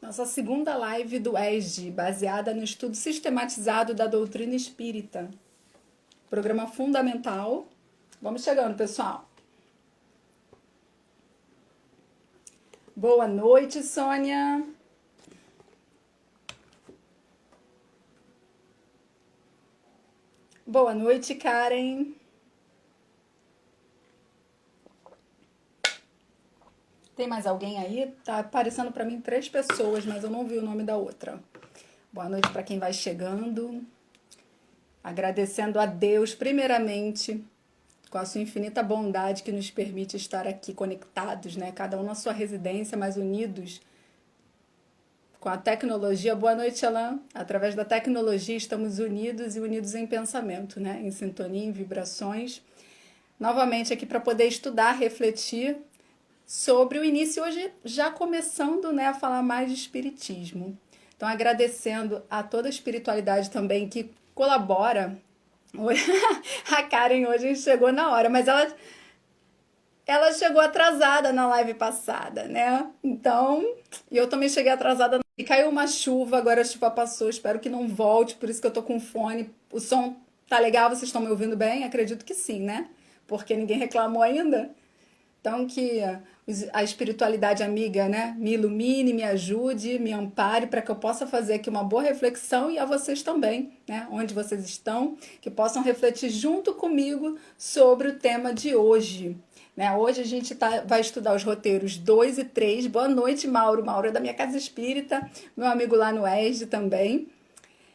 Nossa segunda live do ESG, baseada no estudo sistematizado da doutrina espírita. Programa fundamental. Vamos chegando, pessoal. Boa noite, Sônia. Boa noite, Karen. Tem mais alguém aí? Tá aparecendo para mim 3 pessoas, mas eu não vi o nome da outra. Boa noite para quem vai chegando. Agradecendo a Deus, primeiramente, com a sua infinita bondade que nos permite estar aqui conectados, né? Cada um na sua residência, mas unidos com a tecnologia. Boa noite, Alain. Através da tecnologia estamos unidos e unidos em pensamento, né? Em sintonia, em vibrações. Novamente aqui para poder estudar, refletir sobre o início, hoje já começando, né, a falar mais de espiritismo. Então, agradecendo a toda a espiritualidade também que colabora. A Karen hoje chegou na hora, mas ela chegou atrasada na live passada, né? Então, eu também cheguei atrasada. E caiu uma chuva, agora a chuva passou, espero que não volte, por isso que eu tô com fone. O som tá legal, vocês estão me ouvindo bem? Acredito que sim, né? Porque ninguém reclamou ainda. Então, que a espiritualidade amiga, né, me ilumine, me ajude, me ampare para que eu possa fazer aqui uma boa reflexão e a vocês também, né, onde vocês estão, que possam refletir junto comigo sobre o tema de hoje. Né? Hoje a gente vai estudar os roteiros 2 e 3. Boa noite, Mauro. Mauro é da minha casa espírita, meu amigo lá no ESD também.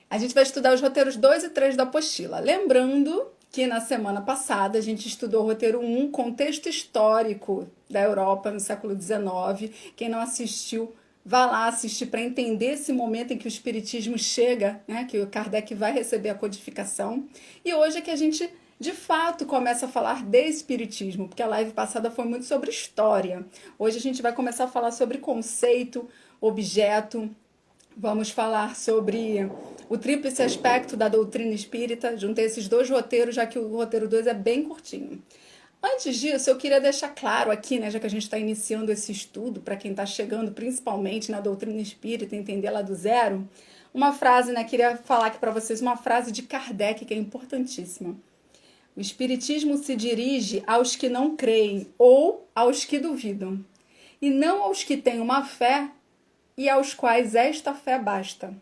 A gente vai estudar os roteiros 2 e 3 da apostila. Lembrando que na semana passada a gente estudou o roteiro 1, contexto histórico da Europa no século XIX. Quem não assistiu, vá lá assistir para entender esse momento em que o Espiritismo chega, né, que o Kardec vai receber a codificação. E hoje é que a gente, de fato, começa a falar de Espiritismo, porque a live passada foi muito sobre história. Hoje a gente vai começar a falar sobre conceito, objeto. Vamos falar sobre o tríplice aspecto da doutrina espírita. Juntei esses 2 roteiros, já que o roteiro 2 é bem curtinho. Antes disso, eu queria deixar claro aqui, né, já que a gente está iniciando esse estudo, para quem está chegando principalmente na doutrina espírita, entender lá do zero, uma frase, né, queria falar aqui para vocês, uma frase de Kardec que é importantíssima. O Espiritismo se dirige aos que não creem ou aos que duvidam, e não aos que têm uma fé e aos quais esta fé basta,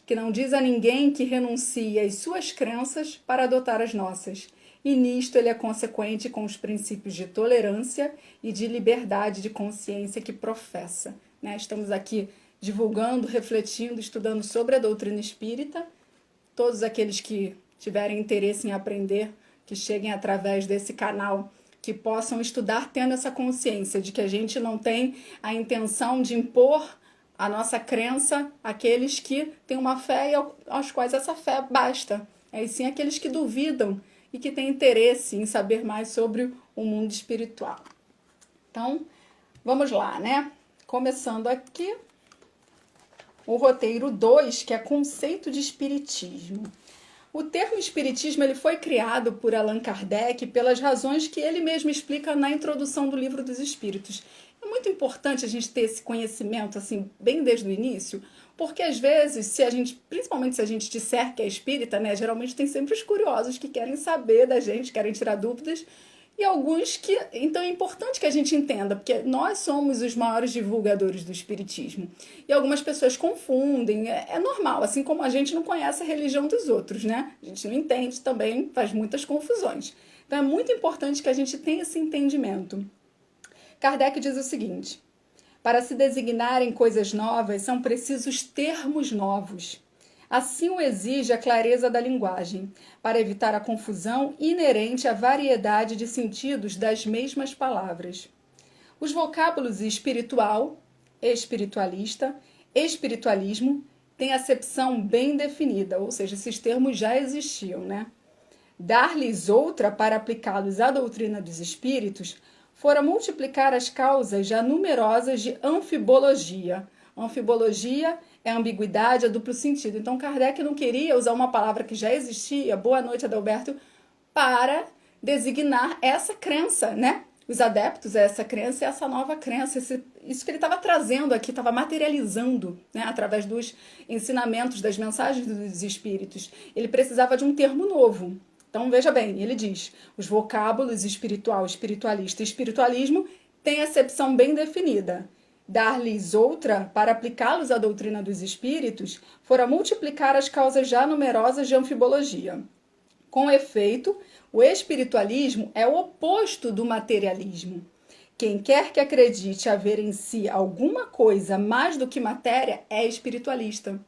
que não diz a ninguém que renuncie às suas crenças para adotar as nossas, e nisto ele é consequente com os princípios de tolerância e de liberdade de consciência que professa. Né? Estamos aqui divulgando, refletindo, estudando sobre a doutrina espírita. Todos aqueles que tiverem interesse em aprender, que cheguem através desse canal, que possam estudar tendo essa consciência de que a gente não tem a intenção de impor a nossa crença àqueles que têm uma fé e aos quais essa fé basta. E sim aqueles que duvidam e que têm interesse em saber mais sobre o mundo espiritual. Então, vamos lá, né? Começando aqui o roteiro 2, que é conceito de espiritismo. O termo espiritismo ele foi criado por Allan Kardec pelas razões que ele mesmo explica na introdução do Livro dos Espíritos. É muito importante a gente ter esse conhecimento assim bem desde o início, porque às vezes, principalmente se a gente disser que é espírita, né, geralmente tem sempre os curiosos que querem saber da gente, querem tirar dúvidas, e alguns que... Então é importante que a gente entenda, porque nós somos os maiores divulgadores do espiritismo. E algumas pessoas confundem, é normal, assim como a gente não conhece a religião dos outros, né? A gente não entende também, faz muitas confusões. Então é muito importante que a gente tenha esse entendimento. Kardec diz o seguinte: para se designarem coisas novas, são precisos termos novos. Assim o exige a clareza da linguagem, para evitar a confusão inerente à variedade de sentidos das mesmas palavras. Os vocábulos espiritual, espiritualista, espiritualismo têm acepção bem definida, ou seja, esses termos já existiam, né? Dar-lhes outra para aplicá-los à doutrina dos espíritos fora multiplicar as causas já numerosas de anfibologia. Anfibologia é ambiguidade, é duplo sentido. Então, Kardec não queria usar uma palavra que já existia, boa noite, Adalberto, para designar essa crença, né? os adeptos a essa crença e essa nova crença, isso que ele estava trazendo aqui, estava materializando, né, através dos ensinamentos, das mensagens dos espíritos. Ele precisava de um termo novo. Então, veja bem, ele diz, os vocábulos espiritual, espiritualista e espiritualismo têm acepção bem definida. Dar-lhes outra, para aplicá-los à doutrina dos espíritos, fora multiplicar as causas já numerosas de anfibologia. Com efeito, o espiritualismo é o oposto do materialismo. Quem quer que acredite haver em si alguma coisa mais do que matéria é espiritualista.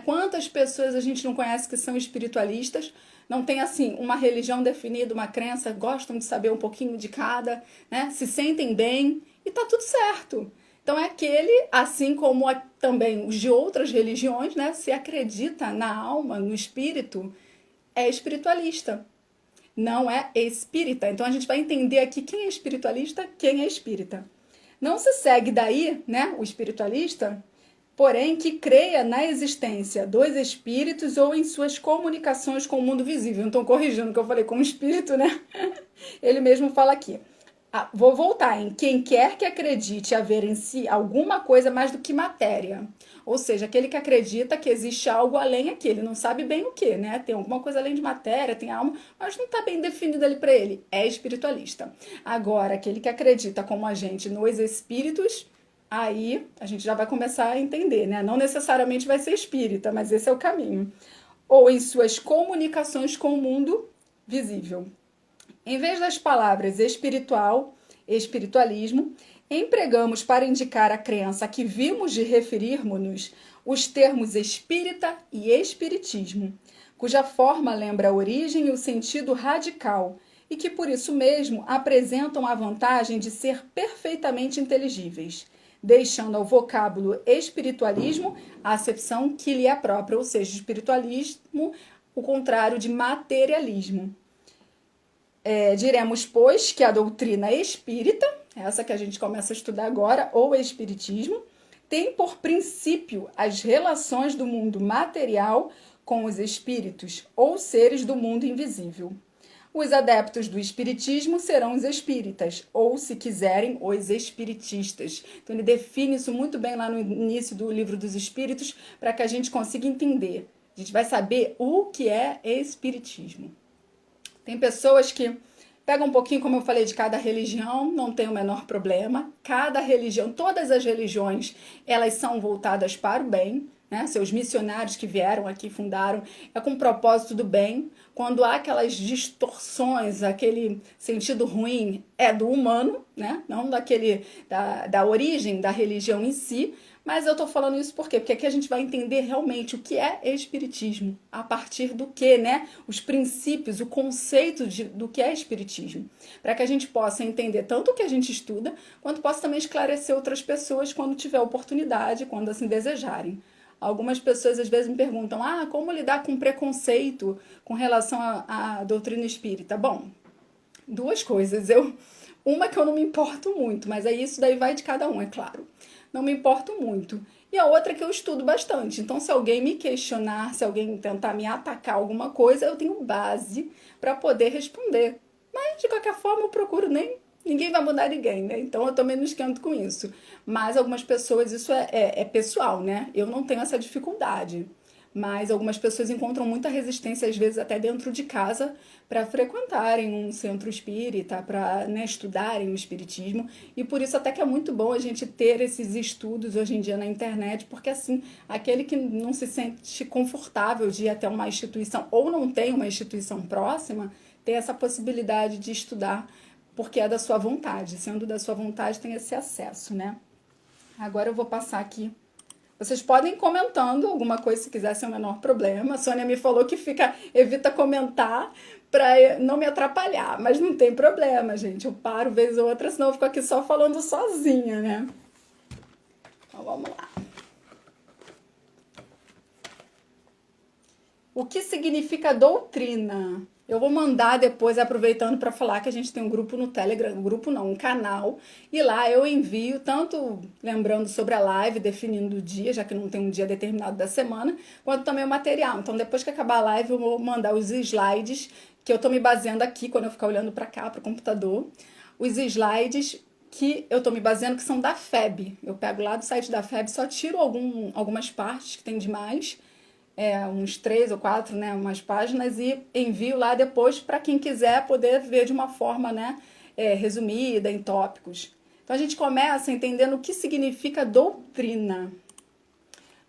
Quantas pessoas a gente não conhece que são espiritualistas, não tem assim uma religião definida, uma crença, gostam de saber um pouquinho de cada, né? Se sentem bem e tá tudo certo. Então é aquele, assim como também os de outras religiões, né? Se acredita na alma, no espírito, é espiritualista, não é espírita. Então a gente vai entender aqui quem é espiritualista, quem é espírita. Não se segue daí, né, o espiritualista, porém que creia na existência dos espíritos ou em suas comunicações com o mundo visível. Então, corrigindo o que eu falei como espírito, né? Ele mesmo fala aqui. Vou voltar em quem quer que acredite haver em si alguma coisa mais do que matéria. Ou seja, aquele que acredita que existe algo além aqui. Ele não sabe bem o que, né? Tem alguma coisa além de matéria, tem alma, mas não está bem definido ali para ele. É espiritualista. Agora, aquele que acredita como a gente nos espíritos, aí a gente já vai começar a entender, né? Não necessariamente vai ser espírita, mas esse é o caminho. Ou em suas comunicações com o mundo visível. Em vez das palavras espiritual, espiritualismo, empregamos para indicar a crença a que vimos de referirmos-nos os termos espírita e espiritismo, cuja forma lembra a origem e o sentido radical, e que por isso mesmo apresentam a vantagem de ser perfeitamente inteligíveis, deixando ao vocábulo espiritualismo a acepção que lhe é própria, ou seja, espiritualismo, o contrário de materialismo. Diremos, pois, que a doutrina espírita, essa que a gente começa a estudar agora, ou espiritismo, tem por princípio as relações do mundo material com os espíritos ou seres do mundo invisível. Os adeptos do espiritismo serão os espíritas, ou, se quiserem, os espiritistas. Então, ele define isso muito bem lá no início do Livro dos Espíritos, para que a gente consiga entender. A gente vai saber o que é espiritismo. Tem pessoas que pegam um pouquinho, como eu falei, de cada religião, não tem o menor problema. Cada religião, todas as religiões, elas são voltadas para o bem, né? Seus missionários que vieram aqui, fundaram, é com o propósito do bem. Quando há aquelas distorções, aquele sentido ruim, é do humano, né? Não da origem da religião em si. Mas eu estou falando isso por quê? Porque aqui a gente vai entender realmente o que é espiritismo, a partir do que, né? Os princípios, o conceito do que é espiritismo, para que a gente possa entender tanto o que a gente estuda, quanto possa também esclarecer outras pessoas quando tiver oportunidade, quando assim desejarem. Algumas pessoas às vezes me perguntam, como lidar com preconceito com relação à doutrina espírita? Bom, duas coisas. Uma que eu não me importo muito, mas aí isso daí vai de cada um, é claro. Não me importo muito. E a outra que eu estudo bastante. Então, se alguém me questionar, se alguém tentar me atacar alguma coisa, eu tenho base para poder responder. Mas, de qualquer forma, eu procuro ninguém vai mudar ninguém, né? Então, eu também não esquento com isso. Mas algumas pessoas, isso é pessoal, né? Eu não tenho essa dificuldade. Mas algumas pessoas encontram muita resistência, às vezes até dentro de casa, para frequentarem um centro espírita, para estudarem o espiritismo. E por isso até que é muito bom a gente ter esses estudos hoje em dia na internet, porque assim, aquele que não se sente confortável de ir até uma instituição ou não tem uma instituição próxima, tem essa possibilidade de estudar, porque é da sua vontade. Sendo da sua vontade, tem esse acesso, né? Agora eu vou passar aqui. Vocês podem ir comentando alguma coisa se quiser, sem o menor problema. A Sônia me falou que evita comentar para não me atrapalhar, mas não tem problema, gente. Eu paro vez ou outra, senão eu fico aqui só falando sozinha, né? Então vamos lá. O que significa doutrina? Eu vou mandar depois, aproveitando para falar que a gente tem um grupo no Telegram, um canal, e lá eu envio tanto lembrando sobre a live, definindo o dia, já que não tem um dia determinado da semana, quanto também o material. Então, depois que acabar a live, eu vou mandar os slides, que eu tô me baseando aqui, quando eu ficar olhando para cá, para o computador, os slides que eu estou me baseando, que são da FEB. Eu pego lá do site da FEB, só tiro algumas partes que tem demais, uns 3 ou 4, né, umas páginas, e envio lá depois para quem quiser poder ver de uma forma, né, resumida, em tópicos. Então a gente começa entendendo o que significa doutrina.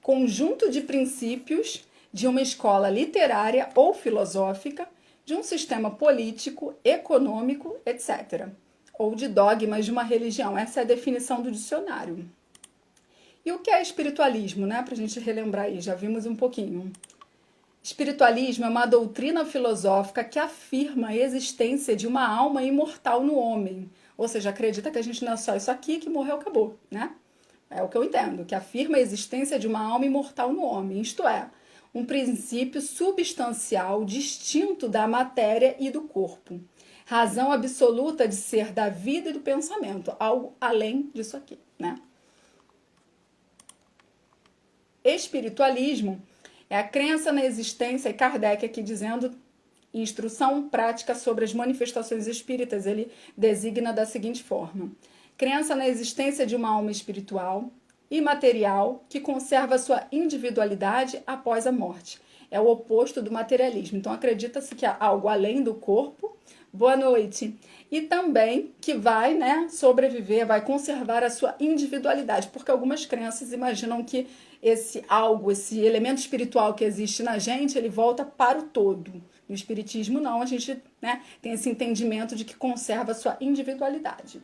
Conjunto de princípios de uma escola literária ou filosófica, de um sistema político, econômico, etc. Ou de dogmas de uma religião. Essa é a definição do dicionário. E o que é espiritualismo, né? Para a gente relembrar aí, já vimos um pouquinho. Espiritualismo é uma doutrina filosófica que afirma a existência de uma alma imortal no homem. Ou seja, acredita que a gente não é só isso aqui, que morreu, acabou, né? É o que eu entendo, que afirma a existência de uma alma imortal no homem, isto é, um princípio substancial distinto da matéria e do corpo. Razão absoluta de ser da vida e do pensamento, algo além disso aqui, né? Espiritualismo é a crença na existência, e Kardec aqui dizendo, instrução prática sobre as manifestações espíritas, ele designa da seguinte forma: crença na existência de uma alma espiritual, imaterial, que conserva sua individualidade após a morte. É o oposto do materialismo. Então, acredita-se que há algo além do corpo. Boa noite. E também que vai, né, sobreviver, vai conservar a sua individualidade, porque algumas crenças imaginam que esse algo, esse elemento espiritual que existe na gente, ele volta para o todo. No espiritismo, não, a gente, né, tem esse entendimento de que conserva a sua individualidade.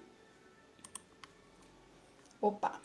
Opa!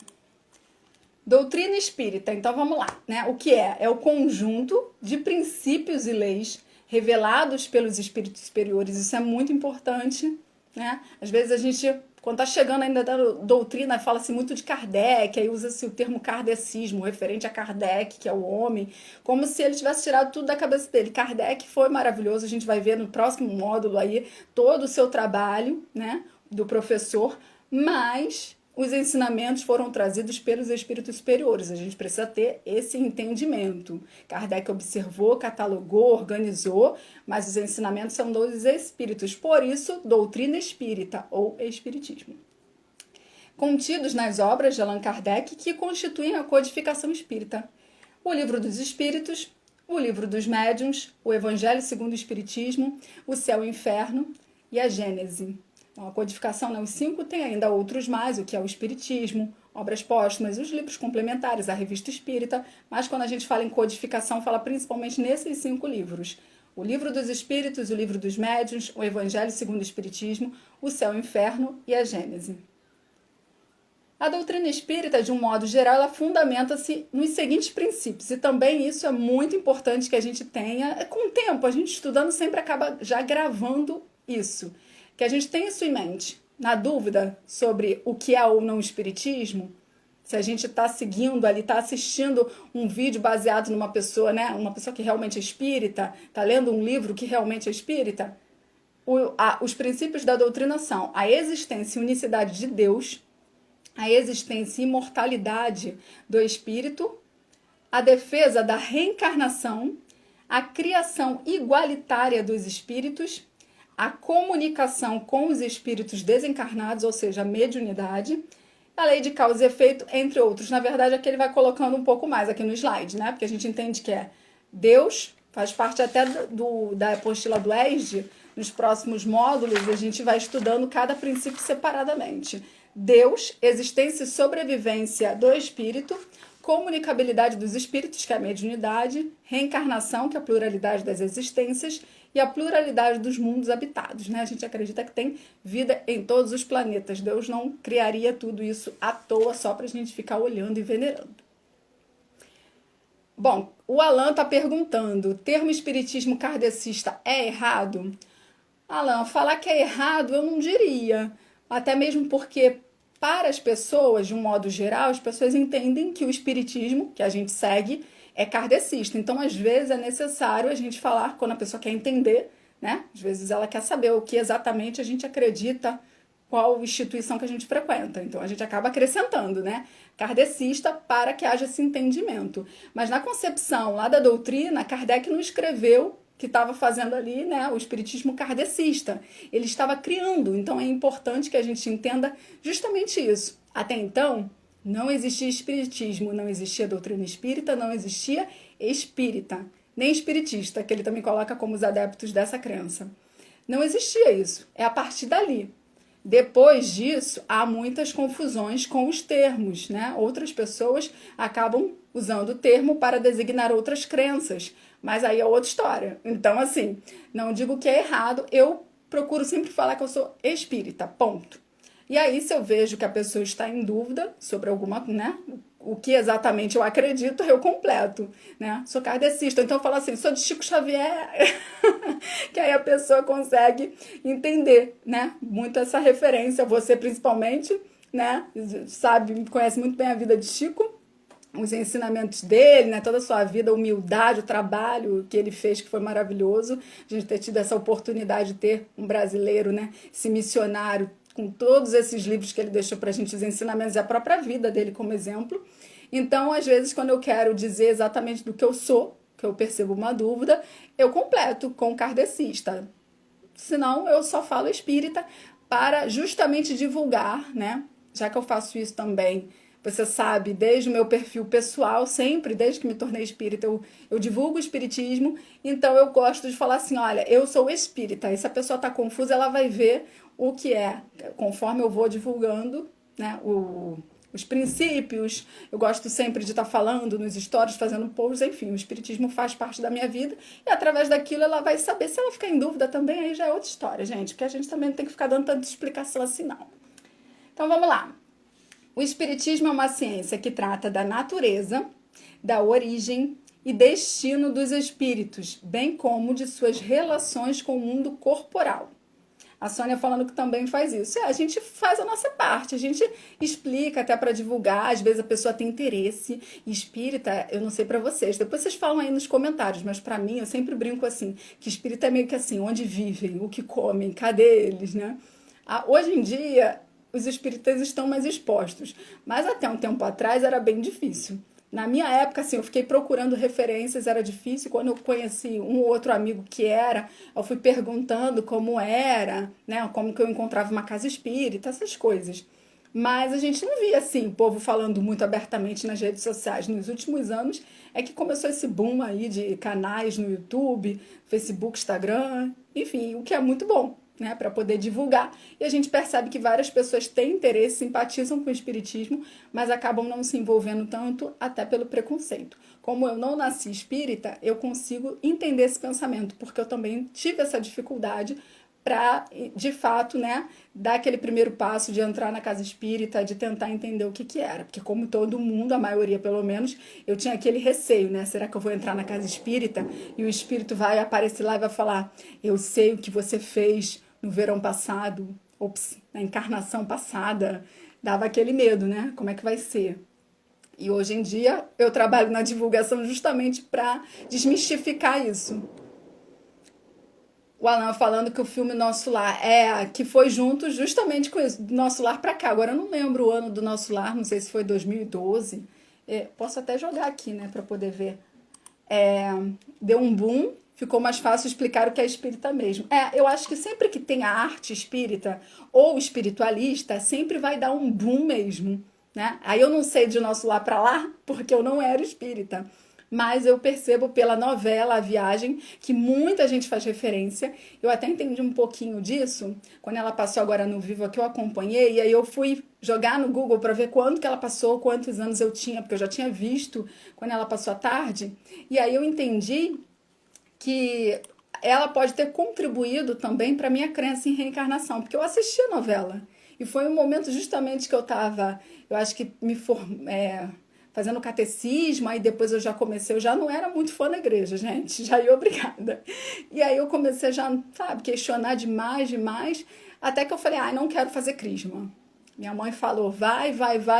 Doutrina espírita, então vamos lá, né? O que é? É o conjunto de princípios e leis revelados pelos espíritos superiores. Isso é muito importante, né? Às vezes a gente, quando tá chegando ainda da doutrina, fala-se muito de Kardec, aí usa-se o termo kardecismo, referente a Kardec, que é o homem, como se ele tivesse tirado tudo da cabeça dele. Kardec foi maravilhoso, a gente vai ver no próximo módulo aí todo o seu trabalho, né, do professor, mas os ensinamentos foram trazidos pelos espíritos superiores. A gente precisa ter esse entendimento. Kardec observou, catalogou, organizou, mas os ensinamentos são dos espíritos. Por isso, doutrina espírita ou espiritismo. Contidos nas obras de Allan Kardec, que constituem a codificação espírita. O Livro dos Espíritos, o Livro dos Médiuns, o Evangelho segundo o Espiritismo, o Céu e o Inferno e a Gênese. A codificação, né, os 5, tem ainda outros mais, o que é o Espiritismo, obras póstumas, os livros complementares, a Revista Espírita, mas quando a gente fala em codificação, fala principalmente nesses 5 livros. O Livro dos Espíritos, o Livro dos Médiuns, o Evangelho segundo o Espiritismo, o Céu e o Inferno e a Gênese. A doutrina espírita, de um modo geral, ela fundamenta-se nos seguintes princípios, e também isso é muito importante que a gente tenha, com o tempo, a gente estudando sempre acaba já gravando isso, que a gente tenha isso em mente. Na dúvida sobre o que é ou não espiritismo, se a gente está seguindo ali, está assistindo um vídeo baseado numa pessoa, né, uma pessoa que realmente é espírita, está lendo um livro que realmente é espírita, os princípios da doutrina são a existência e unicidade de Deus, a existência e imortalidade do espírito, a defesa da reencarnação, a criação igualitária dos espíritos, a comunicação com os espíritos desencarnados, ou seja, a mediunidade, a lei de causa e efeito, entre outros. Na verdade, aqui ele vai colocando um pouco mais aqui no slide, né? Porque a gente entende que é Deus, faz parte até da apostila do ESD. Nos próximos módulos, a gente vai estudando cada princípio separadamente. Deus, existência e sobrevivência do espírito, comunicabilidade dos espíritos, que é a mediunidade, reencarnação, que é a pluralidade das existências, e a pluralidade dos mundos habitados, né? A gente acredita que tem vida em todos os planetas. Deus não criaria tudo isso à toa só para a gente ficar olhando e venerando. Bom, o Alan está perguntando, o termo espiritismo kardecista é errado? Alan, falar que é errado eu não diria, até mesmo porque para as pessoas, de um modo geral, as pessoas entendem que o espiritismo que a gente segue é kardecista. Então, às vezes, é necessário a gente falar quando a pessoa quer entender, né? Às vezes ela quer saber o que exatamente a gente acredita, qual instituição que a gente frequenta. Então, a gente acaba acrescentando, né? Kardecista para que haja esse entendimento. Mas na concepção lá da doutrina, Kardec não escreveu que estava fazendo ali, né, o espiritismo kardecista. Ele estava criando, então é importante que a gente entenda justamente isso. Até então, não existia espiritismo, não existia doutrina espírita, não existia espírita, nem espiritista, que ele também coloca como os adeptos dessa crença. Não existia isso. É a partir dali. Depois disso, há muitas confusões com os termos, né? Outras pessoas acabam usando o termo para designar outras crenças, mas aí é outra história. Então, assim, não digo que é errado, eu procuro sempre falar que eu sou espírita, ponto. E aí, se eu vejo que a pessoa está em dúvida sobre alguma, né? O que exatamente eu acredito, eu completo, né? Sou kardecista, então eu falo assim, sou de Chico Xavier, que aí a pessoa consegue entender, né? Muito essa referência, você principalmente, né? Sabe, conhece muito bem a vida de Chico, os ensinamentos dele, né, toda a sua vida, a humildade, o trabalho que ele fez, que foi maravilhoso, a gente ter tido essa oportunidade de ter um brasileiro, né, esse missionário, com todos esses livros que ele deixou para a gente, os ensinamentos e a própria vida dele como exemplo. Então, às vezes, quando eu quero dizer exatamente do que eu sou, que eu percebo uma dúvida, eu completo com kardecista. Senão, eu só falo espírita para justamente divulgar, né? Já que eu faço isso também, você sabe, desde o meu perfil pessoal, sempre, desde que me tornei espírita, eu divulgo o espiritismo, então eu gosto de falar assim, olha, eu sou espírita, e se a pessoa está confusa, ela vai ver o que é, conforme eu vou divulgando, né, os princípios, eu gosto sempre de estar falando nos stories, fazendo posts, enfim, o espiritismo faz parte da minha vida, e através daquilo ela vai saber, se ela ficar em dúvida também, aí já é outra história, gente, porque a gente também não tem que ficar dando tanta explicação assim, não. Então vamos lá. O espiritismo é uma ciência que trata da natureza, da origem e destino dos espíritos, bem como de suas relações com o mundo corporal. A Sônia falando que também faz isso. A gente faz a nossa parte, a gente explica até para divulgar, às vezes a pessoa tem interesse. E espírita, eu não sei para vocês, depois vocês falam aí nos comentários, mas para mim eu sempre brinco assim, que espírita é meio que assim, onde vivem, o que comem, cadê eles, né? Hoje em dia, os espíritas estão mais expostos, mas até um tempo atrás era bem difícil. Na minha época, assim, eu fiquei procurando referências, era difícil. Quando eu conheci um ou outro amigo que era, eu fui perguntando como era, né? Como que eu encontrava uma casa espírita, essas coisas. Mas a gente não via, assim, o povo falando muito abertamente nas redes sociais. Nos últimos anos é que começou esse boom aí de canais no YouTube, Facebook, Instagram, enfim, o que é muito bom, né, para poder divulgar. E a gente percebe que várias pessoas têm interesse, simpatizam com o espiritismo, mas acabam não se envolvendo tanto, até pelo preconceito. Como eu não nasci espírita, eu consigo entender esse pensamento, porque eu também tive essa dificuldade para, de fato, né, dar aquele primeiro passo de entrar na casa espírita, de tentar entender o que que era. Porque como todo mundo, a maioria pelo menos, eu tinha aquele receio, né? Será que eu vou entrar na casa espírita e o espírito vai aparecer lá e vai falar: eu sei o que você fez no verão passado, ops, na encarnação passada. Dava aquele medo, né? Como é que vai ser? E hoje em dia eu trabalho na divulgação justamente para desmistificar isso. O Alan falando que o filme Nosso Lar que foi junto justamente com isso, do Nosso Lar para cá. Agora eu não lembro o ano do Nosso Lar, não sei se foi 2012. Posso até jogar aqui, né, para poder ver. Deu um boom, ficou mais fácil explicar o que é espírita mesmo. Eu acho que sempre que tem a arte espírita ou espiritualista, sempre vai dar um boom mesmo, né? Aí eu não sei de Nosso Lar para lá, porque eu não era espírita. Mas eu percebo pela novela A Viagem, que muita gente faz referência. Eu até entendi um pouquinho disso, quando ela passou agora no Vivo, que eu acompanhei, e aí eu fui jogar no Google para ver quando que ela passou, quantos anos eu tinha, porque eu já tinha visto quando ela passou à tarde. E aí eu entendi que ela pode ter contribuído também para minha crença em reencarnação, porque eu assisti a novela. E foi um momento justamente que eu estava, eu acho que fazendo catecismo, aí depois eu já não era muito fã da igreja, gente, já ia obrigada. E aí eu comecei já, sabe, questionar demais, até que eu falei, não quero fazer crisma. Minha mãe falou, vai,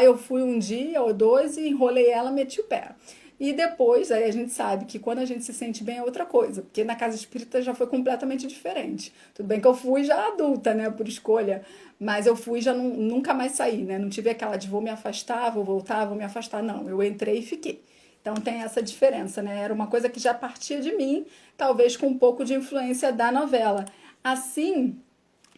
eu fui um dia ou dois e enrolei ela, meti o pé. E depois, aí a gente sabe que quando a gente se sente bem é outra coisa, porque na casa espírita já foi completamente diferente. Tudo bem que eu fui já adulta, né, por escolha, mas eu fui já nunca mais saí, né, não tive aquela de vou me afastar, vou voltar, vou me afastar, não, eu entrei e fiquei. Então tem essa diferença, né? Era uma coisa que já partia de mim, talvez com um pouco de influência da novela. Assim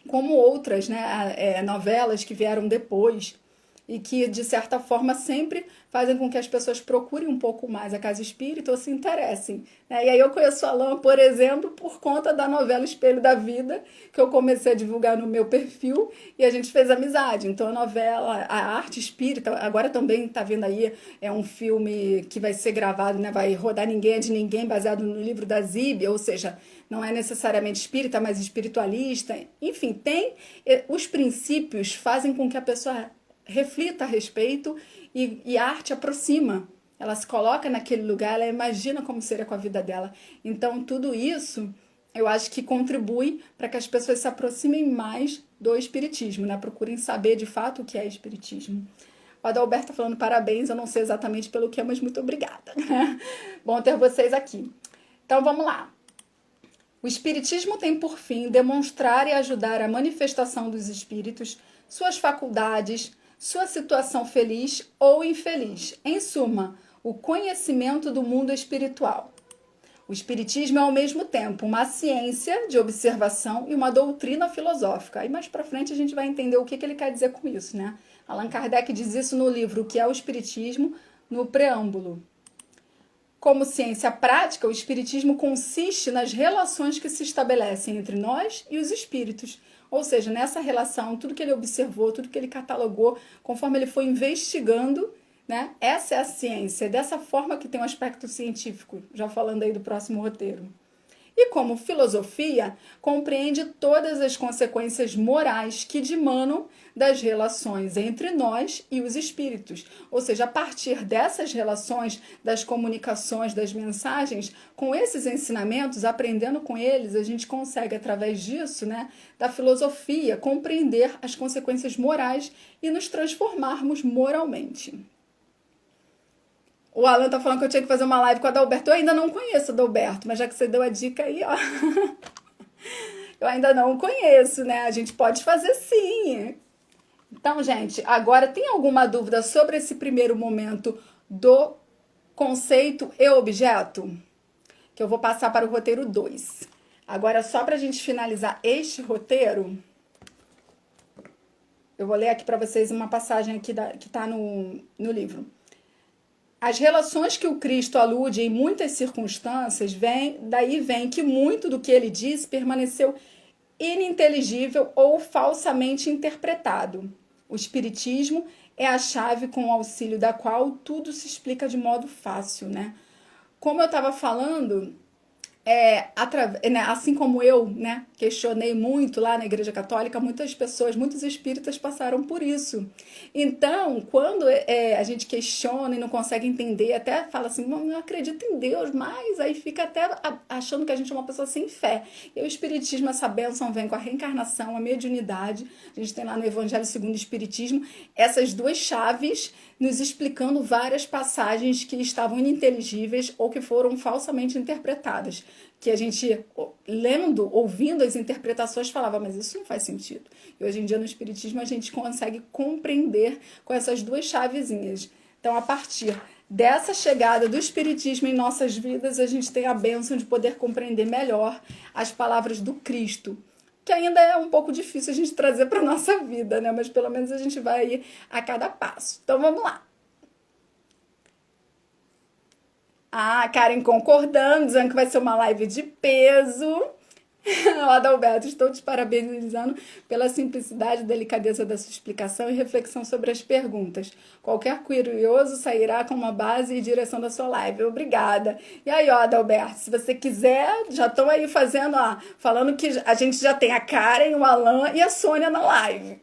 como outras, né, novelas que vieram depois e que, de certa forma, sempre fazem com que as pessoas procurem um pouco mais a casa espírita ou se interessem, né? E aí eu conheço a Alain, por exemplo, por conta da novela Espelho da Vida, que eu comecei a divulgar no meu perfil e a gente fez amizade. Então a novela, a arte espírita, agora também está vindo aí, é um filme que vai ser gravado, né? Vai rodar Ninguém é de Ninguém, baseado no livro da Zíbia, ou seja, não é necessariamente espírita, mas espiritualista. Enfim, tem os princípios fazem com que a pessoa reflita a respeito e a arte aproxima. Ela se coloca naquele lugar, ela imagina como seria com a vida dela. Então, tudo isso eu acho que contribui para que as pessoas se aproximem mais do espiritismo, né? Procurem saber de fato o que é espiritismo. O Adalberto tá falando parabéns, eu não sei exatamente pelo que, mas muito obrigada. Bom ter vocês aqui. Então, vamos lá. O espiritismo tem por fim demonstrar e ajudar a manifestação dos espíritos, suas faculdades, sua situação feliz ou infeliz. Em suma, o conhecimento do mundo espiritual. O espiritismo é ao mesmo tempo uma ciência de observação e uma doutrina filosófica. Aí mais para frente a gente vai entender o que ele quer dizer com isso, né? Allan Kardec diz isso no livro O que é o Espiritismo, no preâmbulo. Como ciência prática, o espiritismo consiste nas relações que se estabelecem entre nós e os espíritos. Ou seja, nessa relação, tudo que ele observou, tudo que ele catalogou, conforme ele foi investigando, né? Essa é a ciência, é dessa forma que tem um aspecto científico, já falando aí do próximo roteiro. E como filosofia, compreende todas as consequências morais que dimanam das relações entre nós e os espíritos. Ou seja, a partir dessas relações, das comunicações, das mensagens, com esses ensinamentos, aprendendo com eles, a gente consegue, através disso, né, da filosofia, compreender as consequências morais e nos transformarmos moralmente. O Alan tá falando que eu tinha que fazer uma live com a Adalberto. Eu ainda não conheço o Adalberto, mas já que você deu a dica aí, ó. Eu ainda não conheço, né? A gente pode fazer sim. Então, gente, agora tem alguma dúvida sobre esse primeiro momento do conceito e objeto? Que eu vou passar para o roteiro 2. Agora, só para a gente finalizar este roteiro, eu vou ler aqui para vocês uma passagem aqui que está no livro. As relações que o Cristo alude em muitas circunstâncias, daí vem que muito do que ele disse permaneceu ininteligível ou falsamente interpretado. O Espiritismo é a chave com o auxílio da qual tudo se explica de modo fácil, né? Como eu estava falando, assim como eu, né, questionei muito lá na Igreja Católica, muitas pessoas, muitos espíritas passaram por isso. Então, quando a gente questiona e não consegue entender, até fala assim, não acredito em Deus, mas aí fica até achando que a gente é uma pessoa sem fé. E o Espiritismo, essa bênção vem com a reencarnação, a mediunidade. A gente tem lá no Evangelho segundo o Espiritismo essas duas chaves nos explicando várias passagens que estavam ininteligíveis ou que foram falsamente interpretadas. Que a gente, lendo, ouvindo as interpretações, falava, mas isso não faz sentido. E hoje em dia, no Espiritismo, a gente consegue compreender com essas duas chavezinhas. Então, a partir dessa chegada do Espiritismo em nossas vidas, a gente tem a bênção de poder compreender melhor as palavras do Cristo, que ainda é um pouco difícil a gente trazer para a nossa vida, né? Mas pelo menos a gente vai ir a cada passo. Então, vamos lá. Ah, Karen concordando, dizendo que vai ser uma live de peso. Adalberto, estou te parabenizando pela simplicidade e delicadeza da sua explicação e reflexão sobre as perguntas. Qualquer curioso sairá com uma base e direção da sua live. Obrigada. E aí, ó, Adalberto, se você quiser, já estão aí fazendo, ó, falando que a gente já tem a Karen, o Alan e a Sônia na live.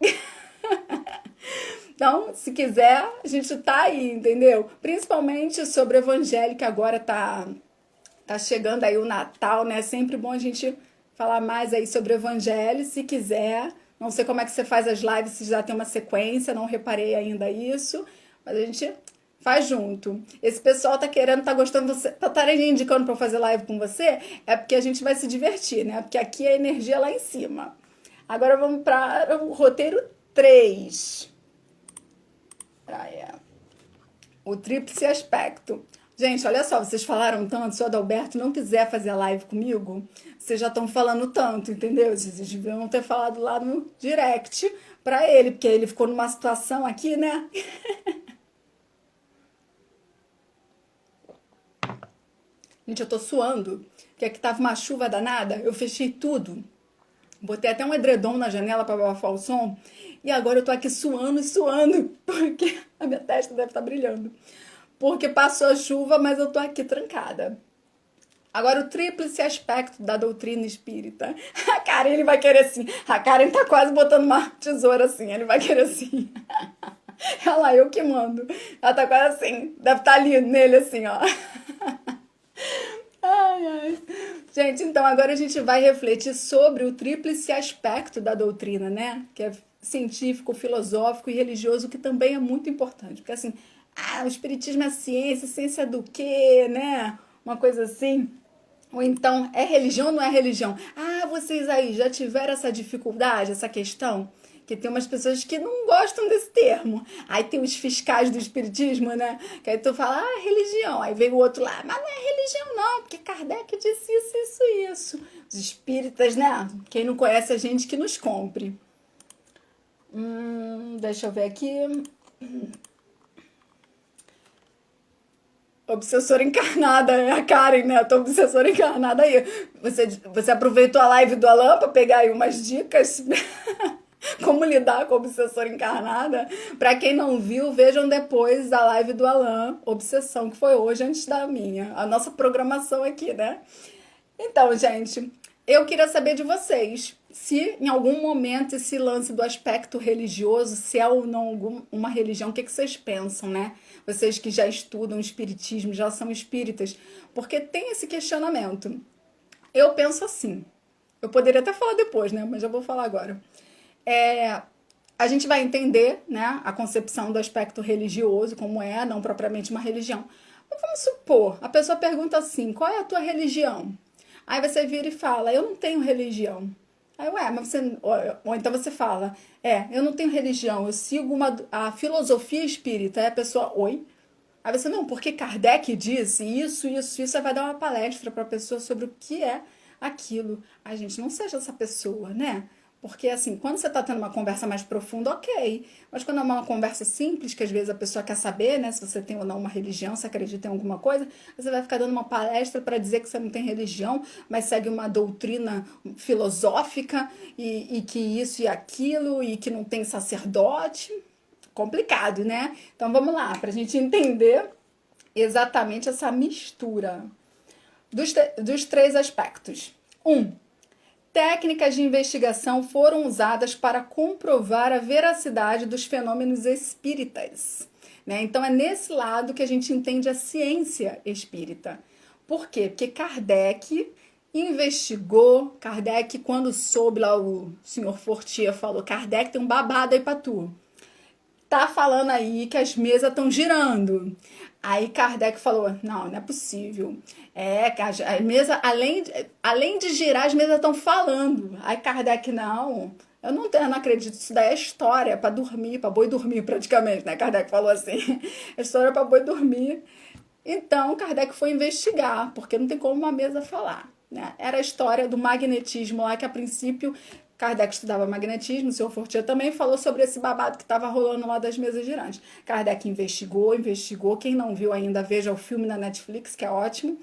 Então, se quiser, a gente tá aí, entendeu? Principalmente sobre o evangelho, que agora tá chegando aí o Natal, né? É sempre bom a gente falar mais aí sobre o evangelho, se quiser. Não sei como é que você faz as lives, se já tem uma sequência, não reparei ainda isso, mas a gente faz junto. Esse pessoal tá querendo, tá gostando, tá indicando pra eu fazer live com você, é porque a gente vai se divertir, né? Porque aqui a energia é lá em cima. Agora vamos para o roteiro 3. O tríplice aspecto. Gente, olha só, vocês falaram tanto, se o Adalberto não quiser fazer a live comigo, vocês já estão falando tanto, entendeu? Vocês deviam ter falado lá no direct pra ele, porque ele ficou numa situação aqui, né? Gente, eu tô suando, que aqui tava uma chuva danada, eu fechei tudo. Botei até um edredom na janela para abafar o som. E agora eu tô aqui suando e suando, porque a minha testa deve estar brilhando. Porque passou a chuva, mas eu tô aqui trancada. Agora, o tríplice aspecto da doutrina espírita. A Karen, ele vai querer assim. A Karen tá quase botando uma tesoura assim. Ele vai querer assim. Olha lá, eu que mando. Ela tá quase assim. Deve estar ali nele assim, ó. Ai, ai. Gente, então agora a gente vai refletir sobre o tríplice aspecto da doutrina, né? Que é científico, filosófico e religioso, que também é muito importante. Porque assim, o espiritismo é ciência, ciência do quê, né? Uma coisa assim. Ou então, é religião ou não é religião? Ah, vocês aí já tiveram essa dificuldade, essa questão? Que tem umas pessoas que não gostam desse termo. Aí tem os fiscais do espiritismo, né? Que aí tu fala, religião. Aí vem o outro lá, mas não é religião não, porque Kardec disse isso, isso, isso. Os espíritas, né? Quem não conhece a gente que nos compre. Deixa eu ver aqui. Obsessora encarnada, é a Karen, né? A tua obsessora encarnada aí. Você aproveitou a live do Alan pra pegar aí umas dicas como lidar com a obsessora encarnada. Pra quem não viu, vejam depois a live do Alan, Obsessão, que foi hoje antes da minha. A nossa programação aqui, né? Então, gente, eu queria saber de vocês se em algum momento esse lance do aspecto religioso, se é ou não uma religião, o que vocês pensam, né? Vocês que já estudam espiritismo, já são espíritas, porque tem esse questionamento. Eu penso assim, eu poderia até falar depois, né? Mas já vou falar agora. A gente vai entender, né, a concepção do aspecto religioso, como é, não propriamente uma religião. Mas vamos supor, a pessoa pergunta assim, qual é a tua religião? Aí você vira e fala, eu não tenho religião. Aí, mas você. Ou então você fala, eu não tenho religião, eu sigo a filosofia espírita. Aí a pessoa, oi? Aí você, não, porque Kardec disse isso, isso, isso. Aí vai dar uma palestra para a pessoa sobre o que é aquilo. Ai, gente, não seja essa pessoa, né? Porque, assim, quando você está tendo uma conversa mais profunda, ok. Mas quando é uma conversa simples, que às vezes a pessoa quer saber, né, se você tem ou não uma religião, se acredita em alguma coisa, você vai ficar dando uma palestra para dizer que você não tem religião, mas segue uma doutrina filosófica e que isso e aquilo, e que não tem sacerdote. Complicado, né? Então vamos lá, para a gente entender exatamente essa mistura dos três aspectos. Técnicas de investigação foram usadas para comprovar a veracidade dos fenômenos espíritas. Né? Então é nesse lado que a gente entende a ciência espírita. Por quê? Porque Kardec investigou, Kardec, quando soube lá, o senhor Fortier falou, Kardec tem um babado aí pra tu. Tá falando aí que as mesas estão girando. Aí Kardec falou, não é possível. Que a mesa, além de girar, as mesas estão falando. Aí Kardec, não, eu não acredito, isso daí é história para dormir, para boi dormir praticamente, né? Kardec falou assim, é história para boi dormir. Então Kardec foi investigar, porque não tem como uma mesa falar. Né? Era a história do magnetismo lá, que a princípio Kardec estudava magnetismo, o senhor Fortier também falou sobre esse babado que estava rolando lá das mesas girantes. Kardec investigou, quem não viu ainda, veja o filme na Netflix, que é ótimo,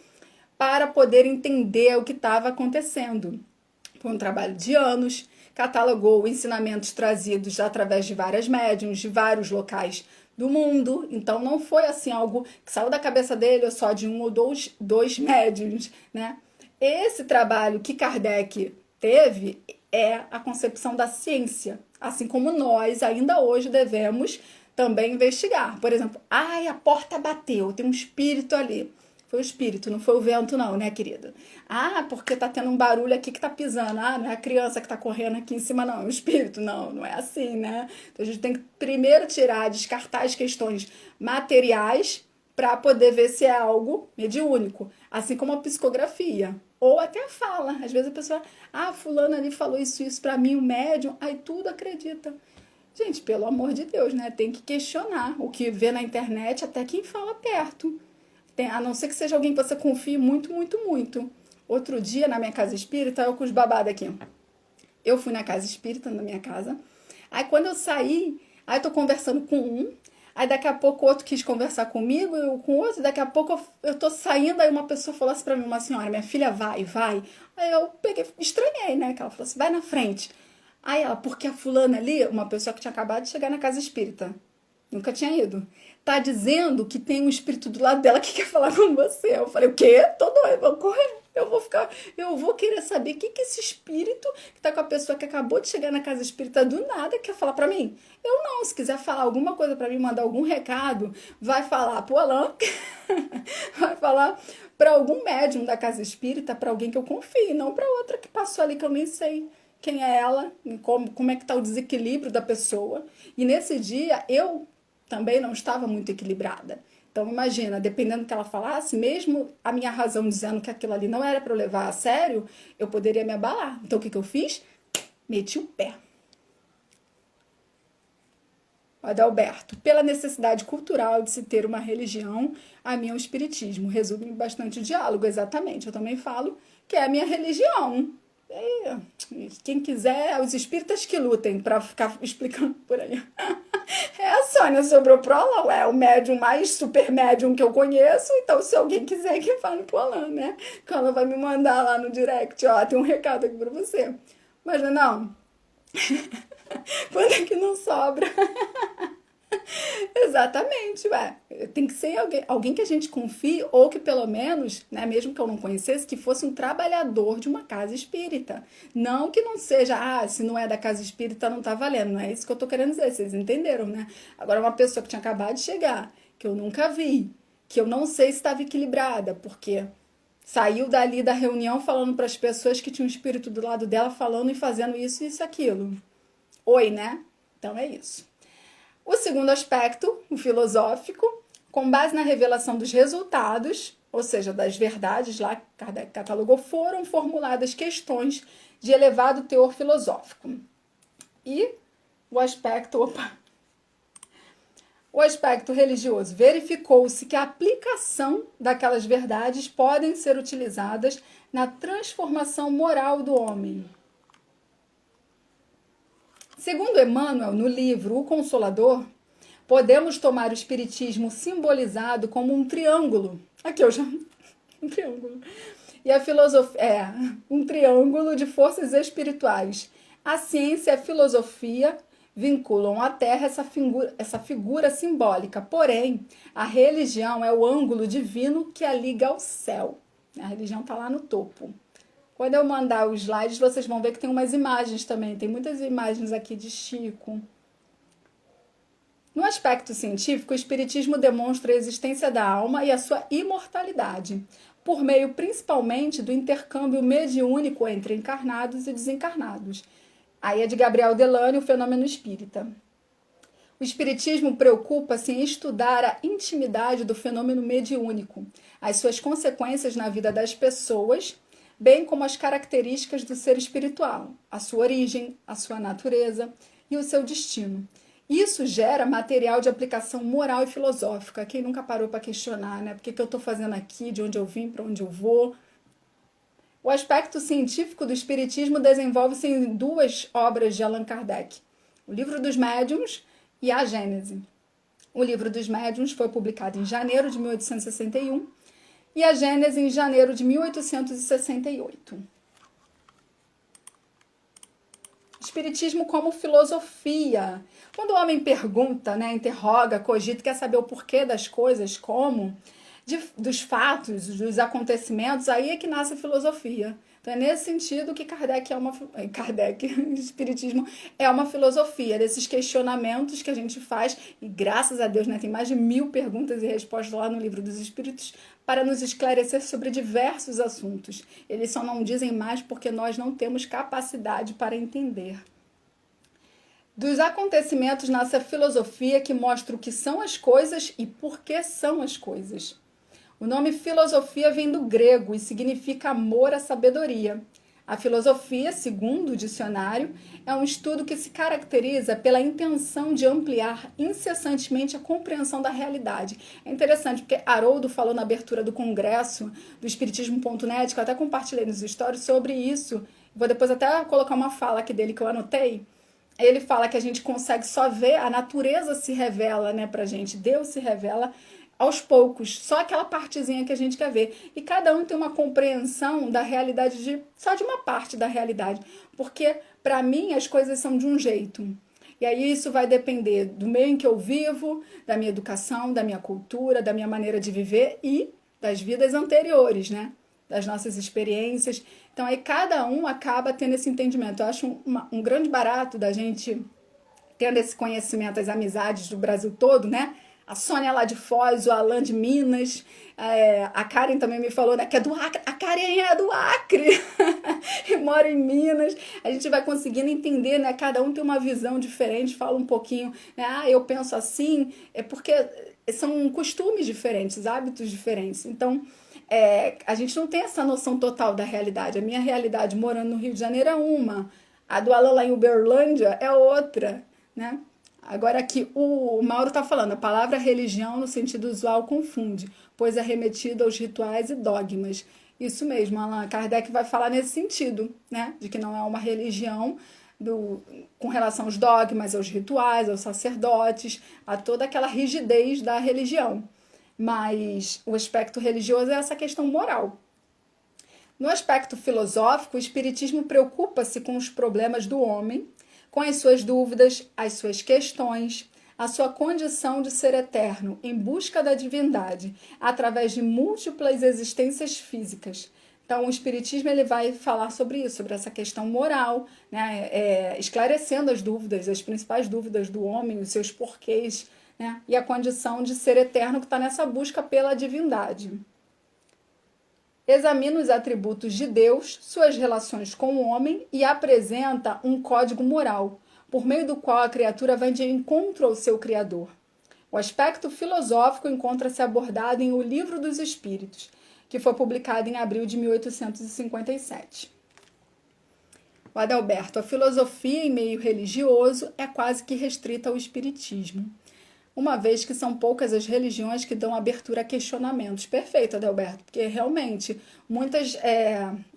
para poder entender o que estava acontecendo. Foi um trabalho de anos, catalogou ensinamentos trazidos através de várias médiums, de vários locais do mundo, então não foi assim algo que saiu da cabeça dele ou só de um ou dois médiums, né? Esse trabalho que Kardec teve é a concepção da ciência, assim como nós ainda hoje devemos também investigar. Por exemplo, a porta bateu, tem um espírito ali. Foi o espírito, não foi o vento não, né, querida? Porque tá tendo um barulho aqui que tá pisando. Não é a criança que tá correndo aqui em cima, não. É o espírito. Não, não é assim, né? Então a gente tem que primeiro descartar as questões materiais para poder ver se é algo mediúnico. Assim como a psicografia. Ou até a fala. Às vezes a pessoa, fulano ali falou isso pra mim, o médium. Aí tudo acredita. Gente, pelo amor de Deus, né? Tem que questionar o que vê na internet, até quem fala perto. A não ser que seja alguém que você confie muito, muito, muito. Outro dia, na minha casa espírita, eu com os babados aqui. Eu fui na casa espírita, na minha casa. Aí quando eu saí, aí eu tô conversando com um, aí daqui a pouco o outro quis conversar comigo, eu com o outro, daqui a pouco eu tô saindo, aí uma pessoa falou assim pra mim, uma senhora, minha filha, vai. Aí eu peguei, estranhei, né? Que ela falou assim, vai na frente. Aí ela, porque a fulana ali, uma pessoa que tinha acabado de chegar na casa espírita, nunca tinha ido, tá dizendo que tem um espírito do lado dela que quer falar com você. Eu falei, o quê? Tô doida, vou correr. Eu vou querer saber o que esse espírito que tá com a pessoa que acabou de chegar na casa espírita do nada quer falar pra mim. Eu não, se quiser falar alguma coisa pra mim, mandar algum recado, vai falar pro Alain, vai falar pra algum médium da casa espírita, pra alguém que eu confie, não pra outra que passou ali que eu nem sei quem é ela, como é que tá o desequilíbrio da pessoa. E nesse dia eu também não estava muito equilibrada. Então, imagina, dependendo do que ela falasse, mesmo a minha razão dizendo que aquilo ali não era para eu levar a sério, eu poderia me abalar. Então, o que eu fiz? Meti o pé. Adalberto, pela necessidade cultural de se ter uma religião, a minha é o espiritismo. Resume bastante o diálogo, exatamente. Eu também falo que é a minha religião. Quem quiser, os espíritas que lutem para ficar explicando por aí. A Sônia sobrou pro Alain, é o médium mais super médium que eu conheço, então se alguém quiser que fale pro Alain, né? Que ela vai me mandar lá no direct, ó, tem um recado aqui pra você. Mas não, quando é que não sobra? Exatamente, ué. Tem que ser alguém que a gente confie, ou que pelo menos, né, mesmo que eu não conhecesse, que fosse um trabalhador de uma casa espírita. Não que não seja, se não é da casa espírita não tá valendo, não é isso que eu tô querendo dizer, vocês entenderam, né? Agora, uma pessoa que tinha acabado de chegar, que eu nunca vi, que eu não sei se estava equilibrada, porque saiu dali da reunião falando para as pessoas que tinha um espírito do lado dela falando e fazendo isso, isso, aquilo. Oi, né? Então é isso. O segundo aspecto, o filosófico, com base na revelação dos resultados, ou seja, das verdades lá que Kardec catalogou, foram formuladas questões de elevado teor filosófico. E o aspecto religioso, verificou-se que a aplicação daquelas verdades podem ser utilizadas na transformação moral do homem. Segundo Emmanuel, no livro O Consolador, podemos tomar o espiritismo simbolizado como um triângulo. Aqui eu já... um triângulo. E a filosofia um triângulo de forças espirituais. A ciência e a filosofia vinculam à Terra essa figura simbólica. Porém, a religião é o ângulo divino que a liga ao céu. A religião está lá no topo. Quando eu mandar os slides, vocês vão ver que tem umas imagens também. Tem muitas imagens aqui de Chico. No aspecto científico, o espiritismo demonstra a existência da alma e a sua imortalidade, por meio principalmente do intercâmbio mediúnico entre encarnados e desencarnados. Aí é de Gabriel Delane, o fenômeno espírita. O espiritismo preocupa-se em estudar a intimidade do fenômeno mediúnico, as suas consequências na vida das pessoas, bem como as características do ser espiritual, a sua origem, a sua natureza e o seu destino. Isso gera material de aplicação moral e filosófica. Quem nunca parou para questionar, né? Por que eu estou fazendo aqui, de onde eu vim, para onde eu vou? O aspecto científico do espiritismo desenvolve-se em duas obras de Allan Kardec, o Livro dos Médiuns e a Gênese. O Livro dos Médiuns foi publicado em janeiro de 1861 e a Gênese em janeiro de 1868. Espiritismo como filosofia. Quando o homem pergunta, né, interroga, cogita, quer saber o porquê das coisas, como, dos fatos, dos acontecimentos, aí é que nasce a filosofia. Então é nesse sentido que o Espiritismo é uma filosofia, desses questionamentos que a gente faz, e graças a Deus, né, tem mais de 1000 perguntas e respostas lá no Livro dos Espíritos, para nos esclarecer sobre diversos assuntos. Eles só não dizem mais porque nós não temos capacidade para entender. Dos acontecimentos nasce a filosofia que mostra o que são as coisas e por que são as coisas. O nome filosofia vem do grego e significa amor à sabedoria. A filosofia, segundo o dicionário, é um estudo que se caracteriza pela intenção de ampliar incessantemente a compreensão da realidade. É interessante, porque Haroldo falou na abertura do congresso do Espiritismo.net, que eu até compartilhei nos stories sobre isso. Vou depois até colocar uma fala aqui dele que eu anotei. Ele fala que a gente consegue só ver, a natureza se revela, né, pra gente, Deus se revela aos poucos, só aquela partezinha que a gente quer ver. E cada um tem uma compreensão da realidade só de uma parte da realidade, porque para mim as coisas são de um jeito. E aí isso vai depender do meio em que eu vivo, da minha educação, da minha cultura, da minha maneira de viver e das vidas anteriores, né? Das nossas experiências. Então aí cada um acaba tendo esse entendimento. Eu acho um grande barato da gente tendo esse conhecimento, as amizades do Brasil todo, né? A Sônia lá de Foz, o Alan de Minas, a Karen também me falou, né, que é do Acre. A Karen é do Acre e mora em Minas. A gente vai conseguindo entender, né? Cada um tem uma visão diferente, fala um pouquinho, né? Ah, eu penso assim, é porque são costumes diferentes, hábitos diferentes. Então, a gente não tem essa noção total da realidade. A minha realidade morando no Rio de Janeiro é uma, a do Alan lá em Uberlândia é outra, né? Agora aqui o Mauro está falando, a palavra religião no sentido usual confunde, pois é remetida aos rituais e dogmas. Isso mesmo, Allan Kardec vai falar nesse sentido, né? De que não é uma religião com relação aos dogmas, aos rituais, aos sacerdotes, a toda aquela rigidez da religião. Mas o aspecto religioso é essa questão moral. No aspecto filosófico, o Espiritismo preocupa-se com os problemas do homem, com as suas dúvidas, as suas questões, a sua condição de ser eterno em busca da divindade, através de múltiplas existências físicas. Então, o Espiritismo ele vai falar sobre isso, sobre essa questão moral, né? Esclarecendo as dúvidas, as principais dúvidas do homem, os seus porquês, né? E a condição de ser eterno que está nessa busca pela divindade. Examina os atributos de Deus, suas relações com o homem e apresenta um código moral, por meio do qual a criatura vai de encontro ao seu Criador. O aspecto filosófico encontra-se abordado em O Livro dos Espíritos, que foi publicado em abril de 1857. O Adalberto, a filosofia em meio religioso é quase que restrita ao espiritismo, uma vez que são poucas as religiões que dão abertura a questionamentos. Perfeito, Adalberto, porque realmente muitas,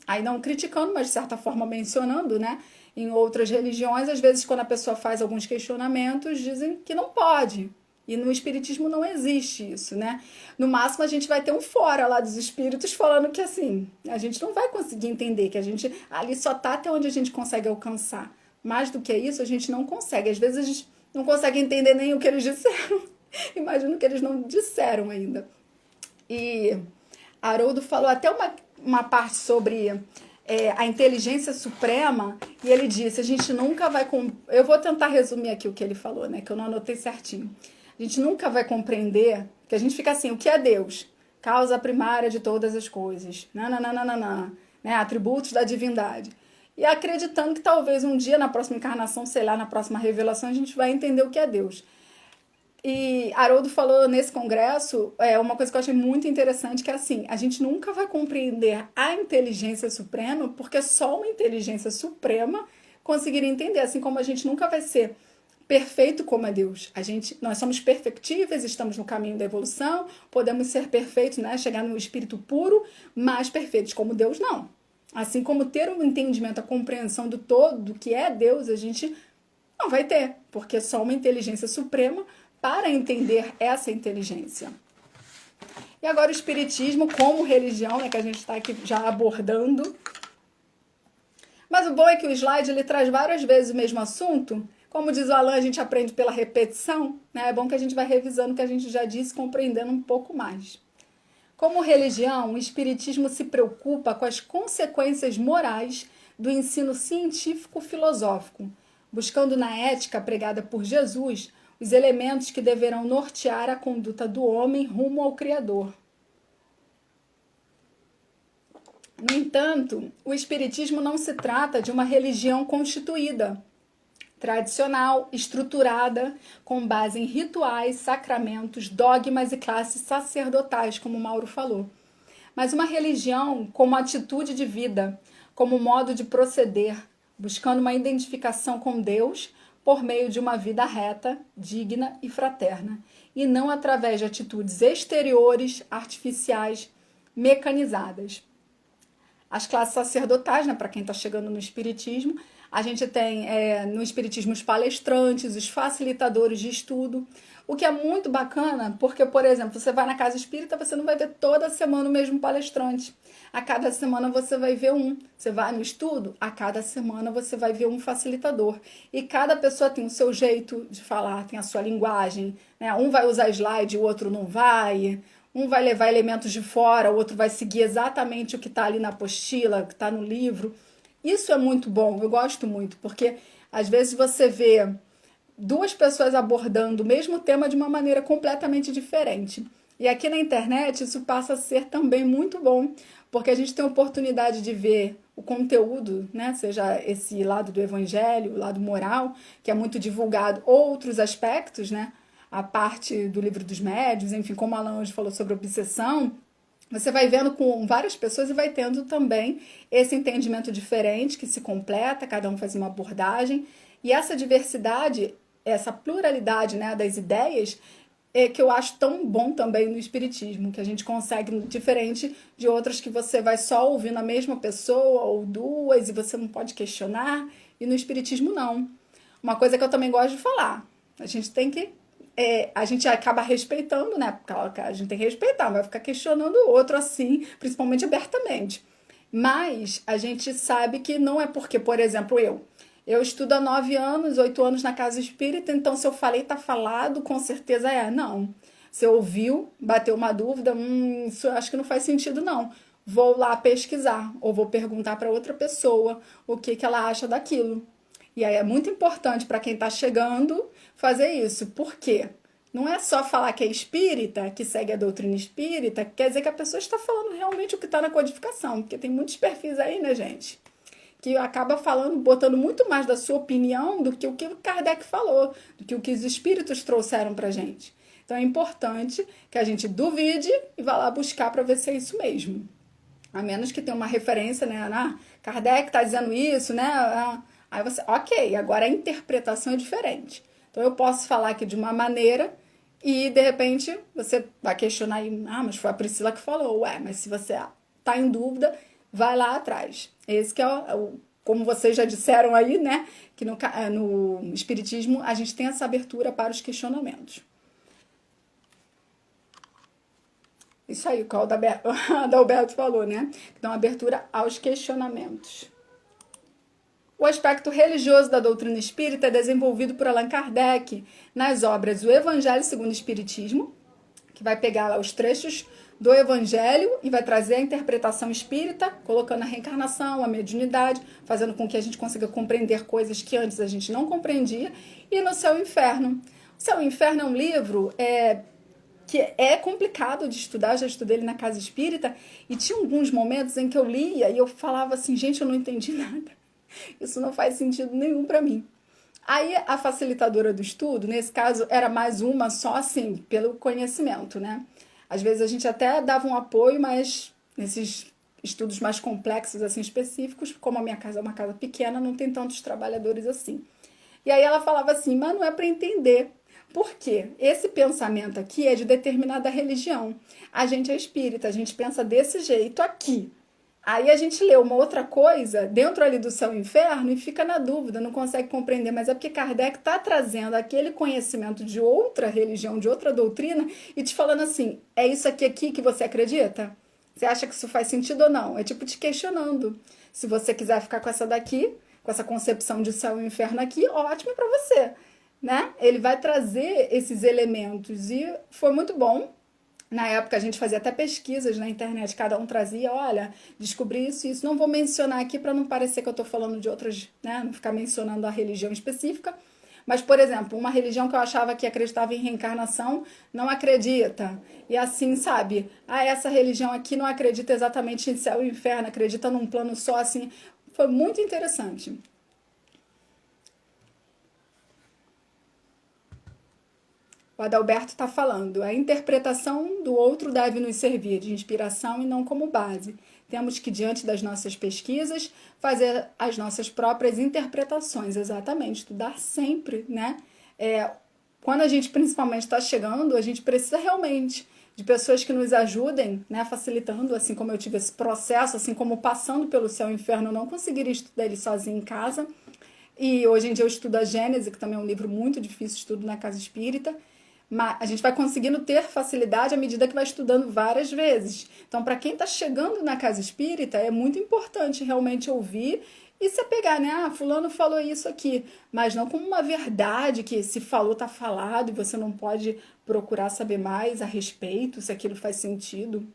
aí não criticando, mas de certa forma mencionando, né? Em outras religiões, às vezes quando a pessoa faz alguns questionamentos, dizem que não pode. E no espiritismo não existe isso, né? No máximo a gente vai ter um fora lá dos espíritos falando que assim, a gente não vai conseguir entender, que a gente ali só tá até onde a gente consegue alcançar. Mais do que isso, a gente não consegue. Às vezes a gente não consegue entender nem o que eles disseram. Imagino que eles não disseram ainda. E Haroldo falou até uma parte sobre a inteligência suprema, e ele disse, a gente nunca vai... Eu vou tentar resumir aqui o que ele falou, né? Que eu não anotei certinho. A gente nunca vai compreender, que a gente fica assim, o que é Deus? Causa primária de todas as coisas. Nananana, né? Atributos da divindade. E acreditando que talvez um dia, na próxima encarnação, sei lá, na próxima revelação, a gente vai entender o que é Deus. E Haroldo falou nesse congresso uma coisa que eu achei muito interessante, que é assim, a gente nunca vai compreender a inteligência suprema, porque só uma inteligência suprema conseguiria entender, assim como a gente nunca vai ser perfeito como é Deus. Nós somos perfectíveis, estamos no caminho da evolução, podemos ser perfeitos, né, chegar no espírito puro, mas perfeitos como Deus, não. Assim como ter um entendimento, a compreensão do todo, do que é Deus, a gente não vai ter, porque só uma inteligência suprema para entender essa inteligência. E agora o espiritismo como religião, né, que a gente está aqui já abordando. Mas o bom é que o slide ele traz várias vezes o mesmo assunto. Como diz o Alan, a gente aprende pela repetição, né? É bom que a gente vai revisando o que a gente já disse, compreendendo um pouco mais. Como religião, o espiritismo se preocupa com as consequências morais do ensino científico-filosófico, buscando na ética pregada por Jesus os elementos que deverão nortear a conduta do homem rumo ao Criador. No entanto, o espiritismo não se trata de uma religião constituída, tradicional, estruturada, com base em rituais, sacramentos, dogmas e classes sacerdotais, como Mauro falou. Mas uma religião como atitude de vida, como modo de proceder, buscando uma identificação com Deus por meio de uma vida reta, digna e fraterna, e não através de atitudes exteriores, artificiais, mecanizadas. As classes sacerdotais, né, para quem está chegando no Espiritismo, a gente tem no Espiritismo os palestrantes, os facilitadores de estudo, o que é muito bacana, porque, por exemplo, você vai na casa espírita, você não vai ver toda semana o mesmo palestrante. A cada semana você vai ver um. Você vai no estudo, a cada semana você vai ver um facilitador. E cada pessoa tem o seu jeito de falar, tem a sua linguagem, né? Um vai usar slide, o outro não vai. Um vai levar elementos de fora, o outro vai seguir exatamente o que está ali na apostila, o que está no livro. Isso é muito bom, eu gosto muito, porque às vezes você vê duas pessoas abordando o mesmo tema de uma maneira completamente diferente. E aqui na internet isso passa a ser também muito bom, porque a gente tem a oportunidade de ver o conteúdo, né? Seja esse lado do evangelho, o lado moral, que é muito divulgado, outros aspectos, né? A parte do livro dos médiuns, enfim, como a Alan hoje falou sobre obsessão, você vai vendo com várias pessoas e vai tendo também esse entendimento diferente que se completa, cada um faz uma abordagem. E essa diversidade, essa pluralidade, né, das ideias, é que eu acho tão bom também no Espiritismo, que a gente consegue, diferente de outras que você vai só ouvindo a mesma pessoa ou duas e você não pode questionar, e no Espiritismo não. Uma coisa que eu também gosto de falar, a gente tem que a gente acaba respeitando, né? Porque a gente tem que respeitar, não vai ficar questionando o outro assim, principalmente abertamente. Mas a gente sabe que não é porque, por exemplo, eu estudo há 9 anos, 8 anos na casa espírita, então se eu falei, tá falado, com certeza é. Não. Você ouviu, bateu uma dúvida, isso eu acho que não faz sentido, não. Vou lá pesquisar, ou vou perguntar para outra pessoa o que ela acha daquilo. E aí é muito importante para quem está chegando fazer isso. Por quê? Não é só falar que é espírita, que segue a doutrina espírita, que quer dizer que a pessoa está falando realmente o que está na codificação. Porque tem muitos perfis aí, né, gente? Que acaba falando, botando muito mais da sua opinião do que o Kardec falou, do que o que os espíritos trouxeram pra gente. Então é importante que a gente duvide e vá lá buscar para ver se é isso mesmo. A menos que tenha uma referência, né? Kardec está dizendo isso, né? Aí você, ok, agora a interpretação é diferente. Então eu posso falar aqui de uma maneira e de repente você vai questionar aí, mas foi a Priscila que falou. Ué, mas se você está em dúvida, vai lá atrás. Esse que é como vocês já disseram aí, né? Que no Espiritismo a gente tem essa abertura para os questionamentos. Isso aí, o que o Adalberto falou, né? Que dá uma abertura aos questionamentos. O aspecto religioso da doutrina espírita é desenvolvido por Allan Kardec nas obras O Evangelho segundo o Espiritismo, que vai pegar lá os trechos do Evangelho e vai trazer a interpretação espírita, colocando a reencarnação, a mediunidade, fazendo com que a gente consiga compreender coisas que antes a gente não compreendia, e no Céu e Inferno. O Céu e Inferno é um livro que é complicado de estudar, já estudei ele na casa espírita, e tinha alguns momentos em que eu lia e eu falava assim, gente, eu não entendi nada. Isso não faz sentido nenhum para mim. Aí a facilitadora do estudo, nesse caso, era mais uma só assim, pelo conhecimento, né? Às vezes a gente até dava um apoio, mas nesses estudos mais complexos, assim, específicos, como a minha casa é uma casa pequena, não tem tantos trabalhadores assim. E aí ela falava assim, mas não é para entender. Por quê? Esse pensamento aqui é de determinada religião. A gente é espírita, a gente pensa desse jeito aqui. Aí a gente lê uma outra coisa dentro ali do céu e inferno e fica na dúvida, não consegue compreender, mas é porque Kardec está trazendo aquele conhecimento de outra religião, de outra doutrina e te falando assim, é isso aqui que você acredita? Você acha que isso faz sentido ou não? É tipo te questionando. Se você quiser ficar com essa daqui, com essa concepção de céu e inferno aqui, ótimo para você, né? Ele vai trazer esses elementos e foi muito bom. Na época a gente fazia até pesquisas na internet, cada um trazia, olha, descobri isso e isso. Não vou mencionar aqui para não parecer que eu estou falando de outras, né? Não ficar mencionando a religião específica. Mas, por exemplo, uma religião que eu achava que acreditava em reencarnação, não acredita. E assim, sabe? Essa religião aqui não acredita exatamente em céu e inferno, acredita num plano só, assim. Foi muito interessante. O Adalberto está falando, a interpretação do outro deve nos servir de inspiração e não como base. temos que, diante das nossas pesquisas, fazer as nossas próprias interpretações, exatamente, estudar sempre, né? Quando a gente principalmente está chegando, a gente precisa realmente de pessoas que nos ajudem, né, facilitando, assim como eu tive esse processo, assim como passando pelo céu e o inferno, eu não conseguiria estudar ele sozinha em casa. E hoje em dia eu estudo a Gênese, que também é um livro muito difícil, estudo na casa espírita. Mas a gente vai conseguindo ter facilidade à medida que vai estudando várias vezes. Então, para quem está chegando na casa espírita, é muito importante realmente ouvir e se apegar, né? Ah, fulano falou isso aqui, mas não como uma verdade que se falou, está falado e você não pode procurar saber mais a respeito, se aquilo faz sentido.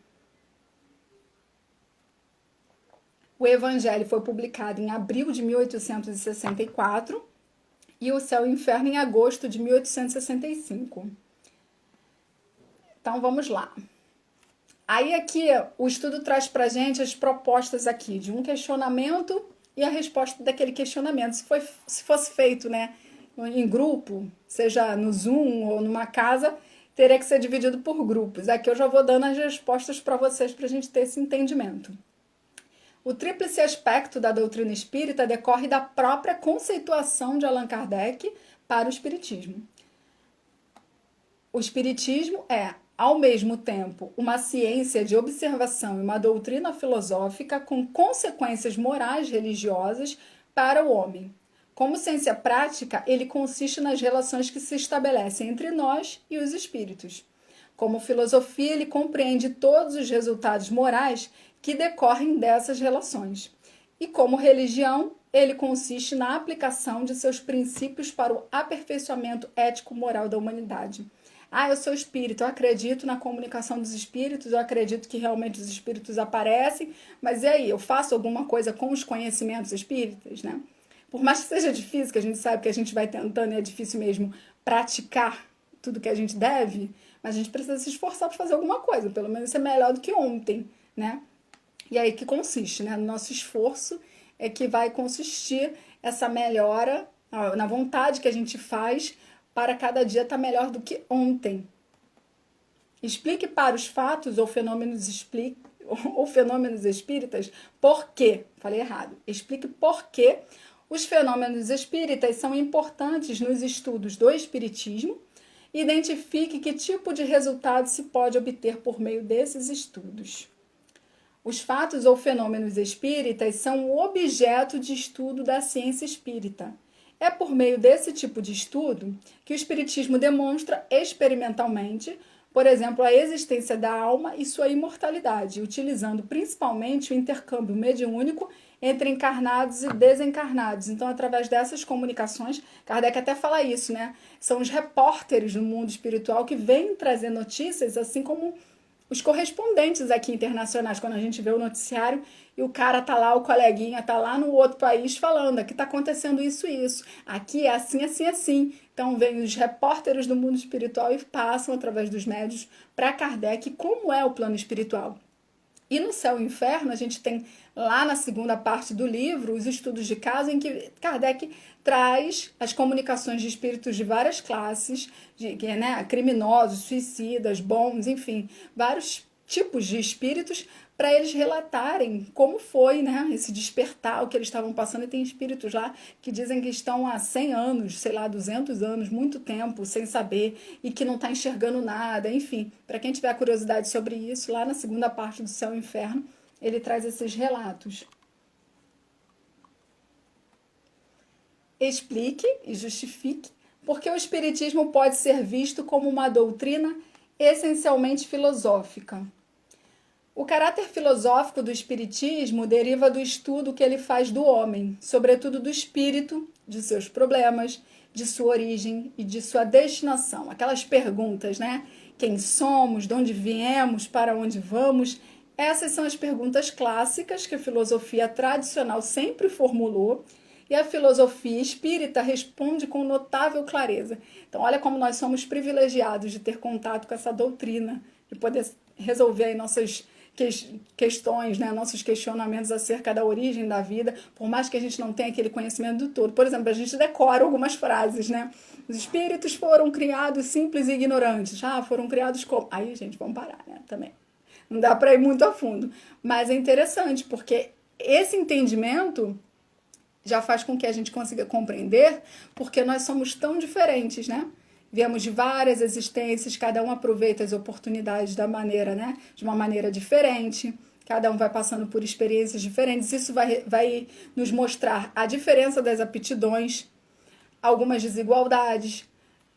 O Evangelho foi publicado em abril de 1864 e o Céu e o Inferno em agosto de 1865. Então vamos lá. Aí aqui o estudo traz pra gente as propostas aqui de um questionamento e a resposta daquele questionamento. Se fosse feito, né, em grupo, seja no Zoom ou numa casa, teria que ser dividido por grupos. Aqui eu já vou dando as respostas para vocês para a gente ter esse entendimento. O tríplice aspecto da doutrina espírita decorre da própria conceituação de Allan Kardec para o espiritismo. O espiritismo é, ao mesmo tempo, uma ciência de observação e uma doutrina filosófica com consequências morais religiosas para o homem. Como ciência prática, ele consiste nas relações que se estabelecem entre nós e os espíritos. Como filosofia, ele compreende todos os resultados morais que decorrem dessas relações. E como religião, ele consiste na aplicação de seus princípios para o aperfeiçoamento ético-moral da humanidade. Ah, eu sou espírita, eu acredito na comunicação dos espíritos, eu acredito que realmente os espíritos aparecem, mas e aí, eu faço alguma coisa com os conhecimentos espíritas, né? Por mais que seja difícil, que a gente sabe que a gente vai tentando e é difícil mesmo praticar tudo que a gente deve, mas a gente precisa se esforçar para fazer alguma coisa, pelo menos ser melhor do que ontem, né? E aí que consiste, né? No nosso esforço é que vai consistir essa melhora, na vontade que a gente faz para cada dia estar melhor do que ontem. Explique para os fatos ou fenômenos espíritas por quê. Falei errado. Explique por que os fenômenos espíritas são importantes nos estudos do espiritismo. Identifique que tipo de resultado se pode obter por meio desses estudos. Os fatos ou fenômenos espíritas são o objeto de estudo da ciência espírita. É por meio desse tipo de estudo que o espiritismo demonstra experimentalmente, por exemplo, a existência da alma e sua imortalidade, utilizando principalmente o intercâmbio mediúnico entre encarnados e desencarnados. Então, através dessas comunicações, Kardec até fala isso, né? São os repórteres do mundo espiritual que vêm trazer notícias, assim como os correspondentes aqui internacionais, quando a gente vê o noticiário e o cara tá lá, o coleguinha tá lá no outro país falando, aqui tá acontecendo isso e isso, aqui é assim, assim, assim. Então vem os repórteres do mundo espiritual e passam através dos médios para Kardec como é o plano espiritual. E no Céu e Inferno, a gente tem lá na segunda parte do livro os estudos de caso em que Kardec traz as comunicações de espíritos de várias classes, né, criminosos, suicidas, bons, enfim, vários tipos de espíritos para eles relatarem como foi, né, esse despertar, o que eles estavam passando. E tem espíritos lá que dizem que estão há 100 anos, sei lá, 200 anos, muito tempo, sem saber e que não está enxergando nada. Enfim, para quem tiver curiosidade sobre isso, lá na segunda parte do Céu e Inferno, ele traz esses relatos. Explique e justifique porque o espiritismo pode ser visto como uma doutrina essencialmente filosófica. O caráter filosófico do espiritismo deriva do estudo que ele faz do homem, sobretudo do espírito, de seus problemas, de sua origem e de sua destinação. Aquelas perguntas, né? Quem somos, de onde viemos, para onde vamos? Essas são as perguntas clássicas que a filosofia tradicional sempre formulou e a filosofia espírita responde com notável clareza. Então, olha como nós somos privilegiados de ter contato com essa doutrina, de poder resolver aí nossas questões, né, nossos questionamentos acerca da origem da vida, por mais que a gente não tenha aquele conhecimento do todo. Por exemplo, a gente decora algumas frases, né? Os espíritos foram criados simples e ignorantes. Foram criados como... Aí, gente, vamos parar, né? Também. Não dá para ir muito a fundo. Mas é interessante, porque esse entendimento já faz com que a gente consiga compreender porque nós somos tão diferentes, né? Viemos de várias existências, cada um aproveita as oportunidades da maneira, né? De uma maneira diferente, cada um vai passando por experiências diferentes. Isso vai nos mostrar a diferença das aptidões, algumas desigualdades.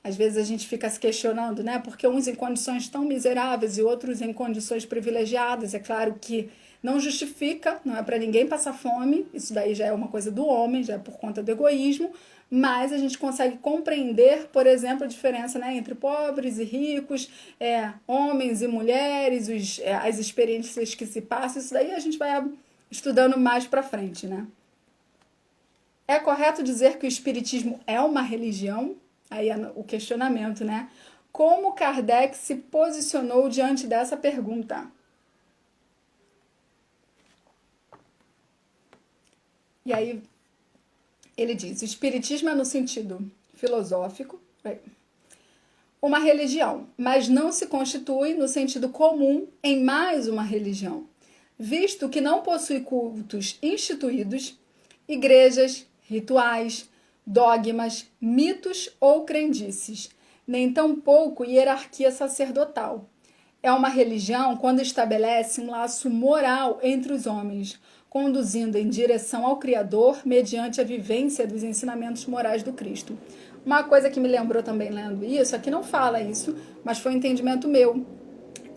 Às vezes a gente fica se questionando, né? Porque uns em condições tão miseráveis e outros em condições privilegiadas. É claro que não justifica, não é para ninguém passar fome, isso daí já é uma coisa do homem, já é por conta do egoísmo, mas a gente consegue compreender, por exemplo, a diferença, né, entre pobres e ricos, homens e mulheres, as experiências que se passam, isso daí a gente vai estudando mais para frente, né? É correto dizer que o espiritismo é uma religião? Aí é o questionamento, né? Como Kardec se posicionou diante dessa pergunta? E aí ele diz, o espiritismo é no sentido filosófico, uma religião, mas não se constitui no sentido comum em mais uma religião, visto que não possui cultos instituídos, igrejas, rituais, dogmas, mitos ou crendices, nem tampouco hierarquia sacerdotal. É uma religião quando estabelece um laço moral entre os homens, conduzindo em direção ao Criador mediante a vivência dos ensinamentos morais do Cristo. Uma coisa que me lembrou também lendo isso, aqui não fala isso, mas foi um entendimento meu,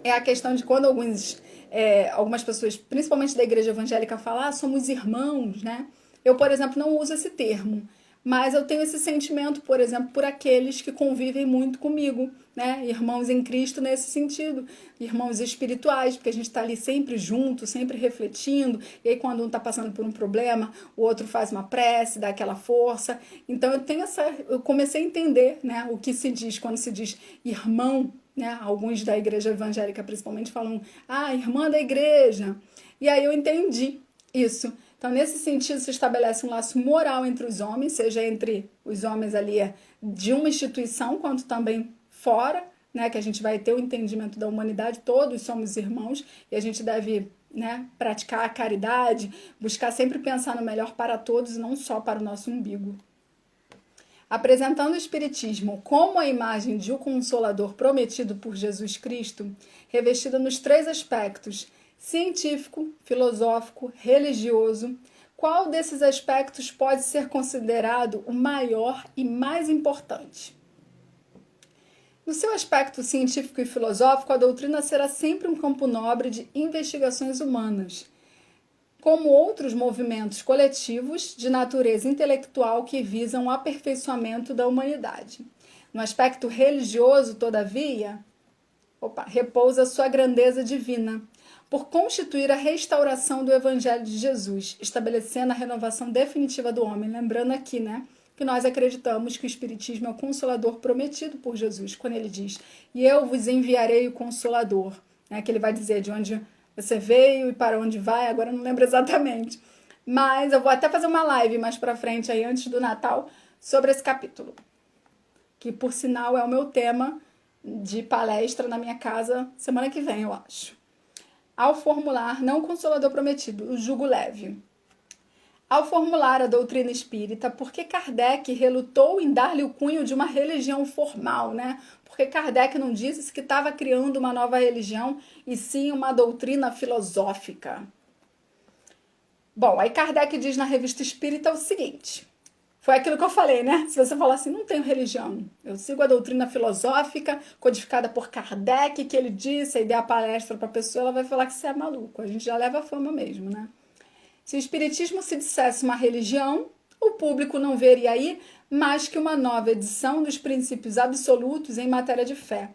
é a questão de quando algumas pessoas, principalmente da igreja evangélica, falam, somos irmãos, né? Eu, por exemplo, não uso esse termo, mas eu tenho esse sentimento, por exemplo, por aqueles que convivem muito comigo, né? Irmãos em Cristo nesse sentido, irmãos espirituais, porque a gente está ali sempre junto, sempre refletindo, e aí quando um está passando por um problema, o outro faz uma prece, dá aquela força. Então eu comecei a entender, né, o que se diz quando se diz irmão, né? Alguns da igreja evangélica principalmente falam, irmã da igreja. E aí eu entendi isso. Então, nesse sentido, se estabelece um laço moral entre os homens, seja entre os homens ali de uma instituição, quanto também fora, né, que a gente vai ter o entendimento da humanidade, todos somos irmãos, e a gente deve, né, praticar a caridade, buscar sempre pensar no melhor para todos e não só para o nosso umbigo. Apresentando o Espiritismo como a imagem de um Consolador prometido por Jesus Cristo, revestida nos 3 aspectos, científico, filosófico, religioso, qual desses aspectos pode ser considerado o maior e mais importante? No seu aspecto científico e filosófico, a doutrina será sempre um campo nobre de investigações humanas, como outros movimentos coletivos de natureza intelectual que visam o aperfeiçoamento da humanidade. No aspecto religioso, todavia, repousa sua grandeza divina, por constituir a restauração do Evangelho de Jesus, estabelecendo a renovação definitiva do homem. Lembrando aqui, né, que nós acreditamos que o Espiritismo é o Consolador prometido por Jesus, quando ele diz, e eu vos enviarei o Consolador, né, que ele vai dizer de onde você veio e para onde vai, agora eu não lembro exatamente. Mas eu vou até fazer uma live mais para frente, aí, antes do Natal, sobre esse capítulo, que por sinal é o meu tema de palestra na minha casa semana que vem, eu acho. Ao formular, não o Consolador prometido, o jugo leve. Ao formular a doutrina espírita, por que Kardec relutou em dar-lhe o cunho de uma religião formal, né? Porque Kardec não disse que estava criando uma nova religião, e sim uma doutrina filosófica. Bom, aí Kardec diz na Revista Espírita o seguinte, foi aquilo que eu falei, né? Se você falar assim, não tenho religião, eu sigo a doutrina filosófica codificada por Kardec, que ele disse, aí der a palestra para a pessoa, ela vai falar que você é maluco, a gente já leva a fama mesmo, né? Se o Espiritismo se dissesse uma religião, o público não veria aí mais que uma nova edição dos princípios absolutos em matéria de fé.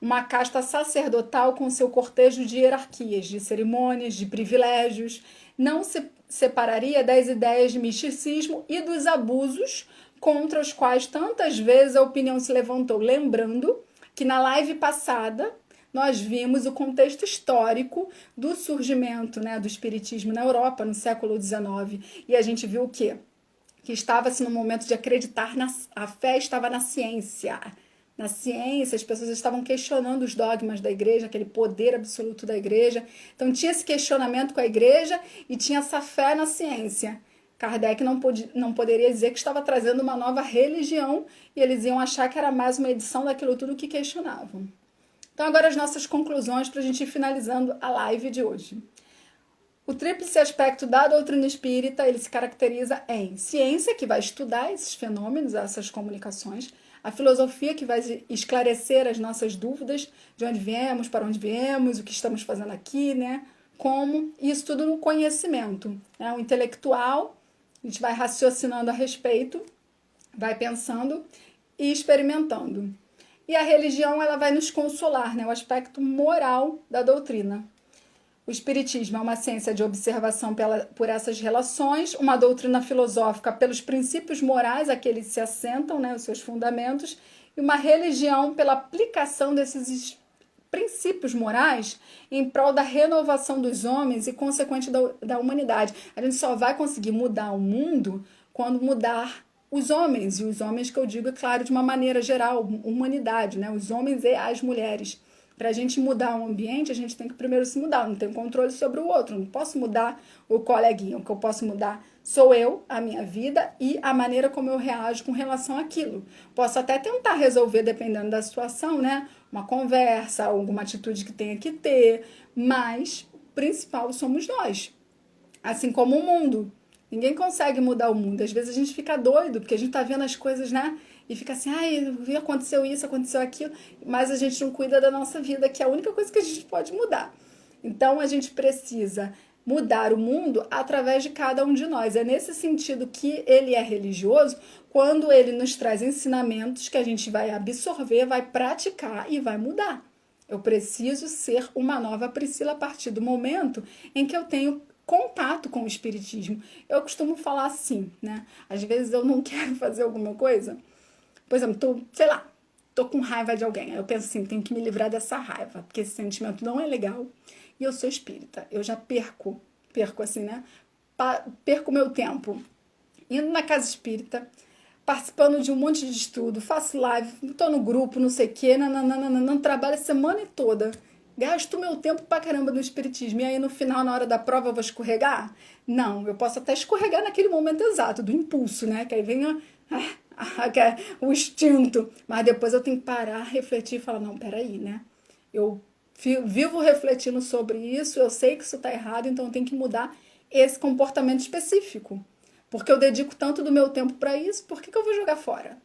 Uma casta sacerdotal com seu cortejo de hierarquias, de cerimônias, de privilégios, não se separaria das ideias de misticismo e dos abusos contra os quais tantas vezes a opinião se levantou. Lembrando que na live passada nós vimos o contexto histórico do surgimento, né, do espiritismo na Europa no século XIX, e a gente viu o quê? Que estava-se no momento de acreditar a fé estava na ciência, na ciência, as pessoas estavam questionando os dogmas da igreja, aquele poder absoluto da igreja. Então tinha esse questionamento com a igreja e tinha essa fé na ciência. Kardec não poderia dizer que estava trazendo uma nova religião e eles iam achar que era mais uma edição daquilo tudo que questionavam. Então agora as nossas conclusões para a gente ir finalizando a live de hoje. O tríplice aspecto da doutrina espírita, ele se caracteriza em ciência, que vai estudar esses fenômenos, essas comunicações, a filosofia, que vai esclarecer as nossas dúvidas, de onde viemos, para onde viemos, o que estamos fazendo aqui, né? Como, e isso tudo no conhecimento. Né? O intelectual, a gente vai raciocinando a respeito, vai pensando e experimentando. E a religião, ela vai nos consolar, né? O aspecto moral da doutrina. O espiritismo é uma ciência de observação por essas relações, uma doutrina filosófica pelos princípios morais a que eles se assentam, né, os seus fundamentos, e uma religião pela aplicação desses princípios morais em prol da renovação dos homens e consequente da humanidade. A gente só vai conseguir mudar o mundo quando mudar os homens, e os homens que eu digo, é claro, de uma maneira geral, humanidade, né, os homens e as mulheres. Para a gente mudar o ambiente, a gente tem que primeiro se mudar. Eu não tenho controle sobre o outro. Eu não posso mudar o coleguinha. O que eu posso mudar sou eu, a minha vida e a maneira como eu reajo com relação àquilo. Posso até tentar resolver, dependendo da situação, né? Uma conversa, alguma atitude que tenha que ter. Mas o principal somos nós. Assim como o mundo. Ninguém consegue mudar o mundo. Às vezes a gente fica doido, porque a gente tá vendo as coisas, né? E fica assim, ai, aconteceu isso, aconteceu aquilo, mas a gente não cuida da nossa vida, que é a única coisa que a gente pode mudar. Então a gente precisa mudar o mundo através de cada um de nós. É nesse sentido que ele é religioso, quando ele nos traz ensinamentos que a gente vai absorver, vai praticar e vai mudar. Eu preciso ser uma nova Priscila a partir do momento em que eu tenho contato com o espiritismo. Eu costumo falar assim, né? Às vezes eu não quero fazer alguma coisa. Por exemplo, tô com raiva de alguém. Aí eu penso assim, tenho que me livrar dessa raiva, porque esse sentimento não é legal. E eu sou espírita. Eu já perco assim, né? Perco meu tempo indo na casa espírita, participando de um monte de estudo, faço live, tô no grupo, não sei o quê, não trabalho a semana toda. Gasto meu tempo pra caramba no espiritismo. E aí no final, na hora da prova, eu vou escorregar? Não, eu posso até escorregar naquele momento exato, do impulso, né? Que aí vem o instinto. Mas depois eu tenho que parar, refletir e falar, não, peraí, né? Eu vivo refletindo sobre isso, eu sei que isso tá errado, então eu tenho que mudar esse comportamento específico. Porque eu dedico tanto do meu tempo para isso, por que eu vou jogar fora?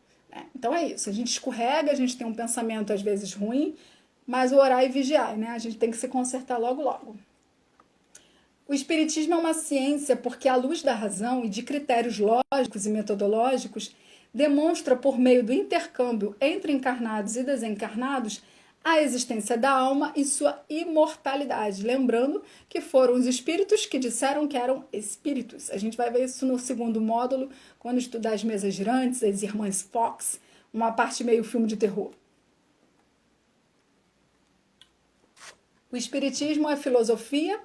Então é isso, a gente escorrega, a gente tem um pensamento às vezes ruim, mas o orar e vigiar, né? A gente tem que se consertar logo, logo. O espiritismo é uma ciência porque, à luz da razão e de critérios lógicos e metodológicos, demonstra por meio do intercâmbio entre encarnados e desencarnados a existência da alma e sua imortalidade. Lembrando que foram os espíritos que disseram que eram espíritos. A gente vai ver isso no segundo módulo, quando estudar as mesas girantes, as irmãs Fox, uma parte meio filme de terror. O espiritismo é filosofia,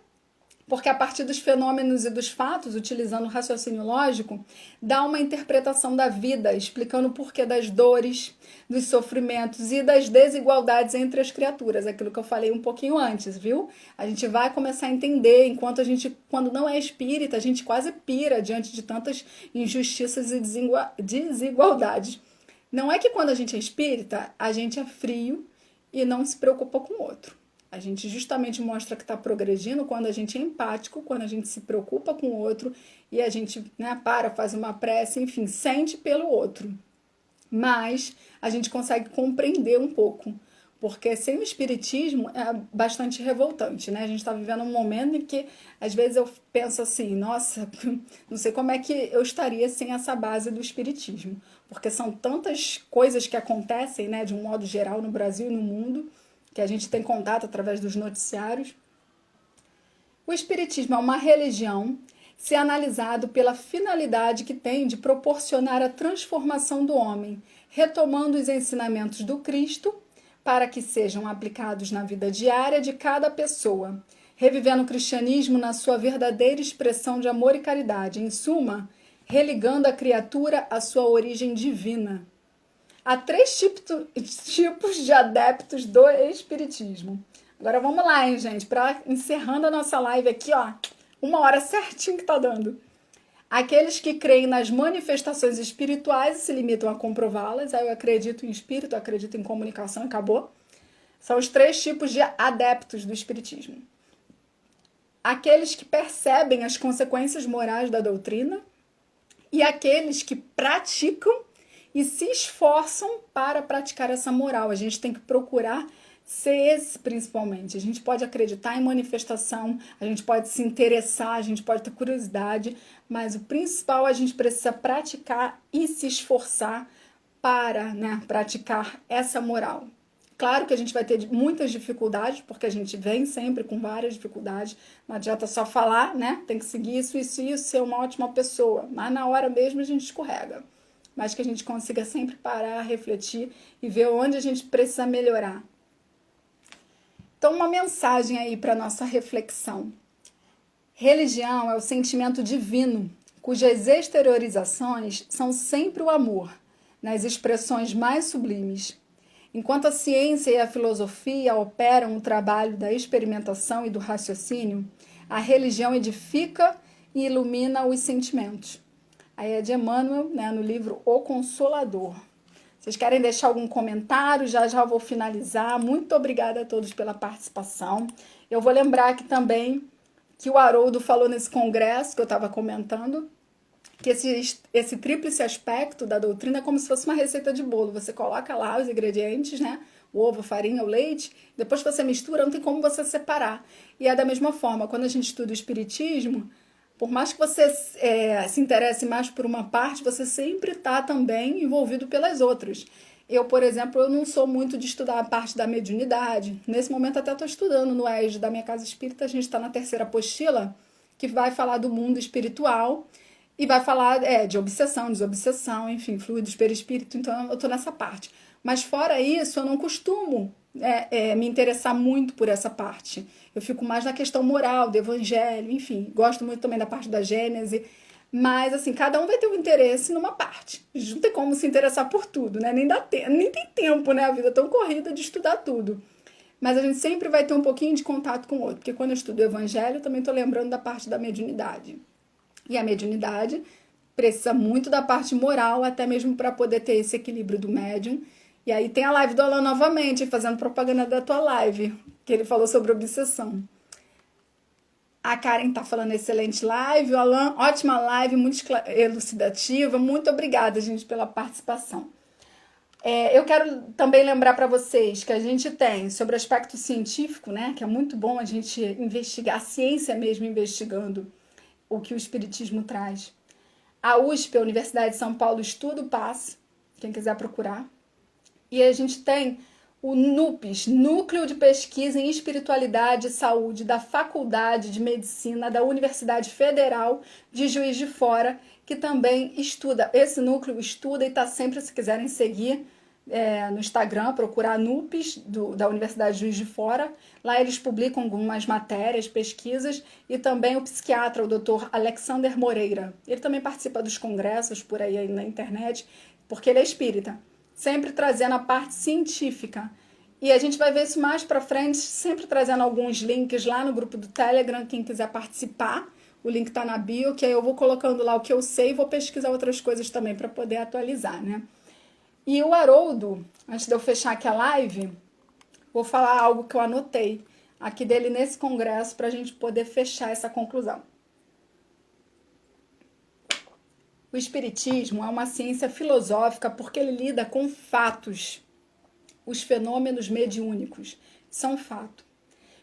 porque a partir dos fenômenos e dos fatos, utilizando o raciocínio lógico, dá uma interpretação da vida, explicando o porquê das dores, dos sofrimentos e das desigualdades entre as criaturas, aquilo que eu falei um pouquinho antes, viu? A gente vai começar a entender, enquanto a gente, quando não é espírita, a gente quase pira diante de tantas injustiças e desigualdades. Não é que quando a gente é espírita, a gente é frio e não se preocupa com o outro. A gente justamente mostra que está progredindo quando a gente é empático, quando a gente se preocupa com o outro e a gente, né, faz uma prece, enfim, sente pelo outro. Mas a gente consegue compreender um pouco, porque sem o espiritismo é bastante revoltante, né? A gente está vivendo um momento em que, às vezes, eu penso assim, nossa, não sei como é que eu estaria sem essa base do espiritismo, porque são tantas coisas que acontecem, né, de um modo geral no Brasil e no mundo, que a gente tem contato através dos noticiários. O espiritismo é uma religião, se analisado pela finalidade que tem de proporcionar a transformação do homem, retomando os ensinamentos do Cristo para que sejam aplicados na vida diária de cada pessoa, revivendo o cristianismo na sua verdadeira expressão de amor e caridade, em suma, religando a criatura à sua origem divina. Há três tipos de adeptos do espiritismo. Agora vamos lá, hein, gente, para encerrando a nossa live aqui, ó, 1 hora certinho que tá dando. Aqueles que creem nas manifestações espirituais e se limitam a comprová-las. Aí eu acredito em espírito, eu acredito em comunicação, acabou. São os três tipos de adeptos do espiritismo. Aqueles que percebem as consequências morais da doutrina e aqueles que praticam e se esforçam para praticar essa moral. A gente tem que procurar ser esse principalmente. A gente pode acreditar em manifestação, a gente pode se interessar, a gente pode ter curiosidade, mas o principal a gente precisa praticar e se esforçar para, né, praticar essa moral. Claro que a gente vai ter muitas dificuldades, porque a gente vem sempre com várias dificuldades. Não adianta só falar, né? Tem que seguir isso, ser uma ótima pessoa. Mas na hora mesmo a gente escorrega. Mas que a gente consiga sempre parar, refletir e ver onde a gente precisa melhorar. Então, uma mensagem aí para nossa reflexão. Religião é o sentimento divino, cujas exteriorizações são sempre o amor, nas expressões mais sublimes. Enquanto a ciência e a filosofia operam o trabalho da experimentação e do raciocínio, a religião edifica e ilumina os sentimentos. Aí é de Emmanuel, né, no livro O Consolador. Vocês querem deixar algum comentário? Já vou finalizar. Muito obrigada a todos pela participação. Eu vou lembrar aqui também que o Haroldo falou nesse congresso que eu estava comentando, que esse tríplice aspecto da doutrina é como se fosse uma receita de bolo. Você coloca lá os ingredientes, né? O ovo, a farinha, o leite, depois que você mistura, não tem como você separar. E é da mesma forma, quando a gente estuda o espiritismo, por mais que você se interesse mais por uma parte, você sempre está também envolvido pelas outras. Eu, por exemplo, eu não sou muito de estudar a parte da mediunidade. Nesse momento até estou estudando no ESD da minha casa espírita, a gente está na 3ª apostila, que vai falar do mundo espiritual, e vai falar de obsessão, desobsessão, enfim, fluidos perispírito, então eu estou nessa parte. Mas fora isso, eu não costumo me interessar muito por essa parte. Eu fico mais na questão moral, do evangelho, enfim, gosto muito também da parte da Gênese, mas assim, cada um vai ter um interesse numa parte. Não tem como se interessar por tudo, né? Nem tem tempo, né? A vida é tão corrida de estudar tudo. Mas a gente sempre vai ter um pouquinho de contato com o outro, porque quando eu estudo o evangelho, eu também estou lembrando da parte da mediunidade. E a mediunidade precisa muito da parte moral, até mesmo para poder ter esse equilíbrio do médium. E aí tem a live do Alan novamente, fazendo propaganda da tua live, que ele falou sobre obsessão. A Karen tá falando excelente live, o Alan, ótima live, muito elucidativa. Muito obrigada, gente, pela participação. Eu quero também lembrar para vocês que a gente tem sobre o aspecto científico, né, que é muito bom a gente investigar, a ciência mesmo investigando o que o espiritismo traz. A USP, a Universidade de São Paulo, estuda o passe, quem quiser procurar. E a gente tem o NUPES, Núcleo de Pesquisa em Espiritualidade e Saúde, da Faculdade de Medicina da Universidade Federal de Juiz de Fora, que também estuda. Esse núcleo estuda e está sempre, se quiserem seguir, no Instagram, procurar NUPES, da Universidade de Juiz de Fora. Lá eles publicam algumas matérias, pesquisas, e também o psiquiatra, o Dr. Alexander Moreira. Ele também participa dos congressos por aí na internet, porque ele é espírita, sempre trazendo a parte científica. E a gente vai ver isso mais para frente, sempre trazendo alguns links lá no grupo do Telegram, quem quiser participar. O link está na bio, que aí eu vou colocando lá o que eu sei e vou pesquisar outras coisas também para poder atualizar, né? E o Haroldo, antes de eu fechar aqui a live, vou falar algo que eu anotei aqui dele nesse congresso para a gente poder fechar essa conclusão. O espiritismo é uma ciência filosófica porque ele lida com fatos. Os fenômenos mediúnicos são fato.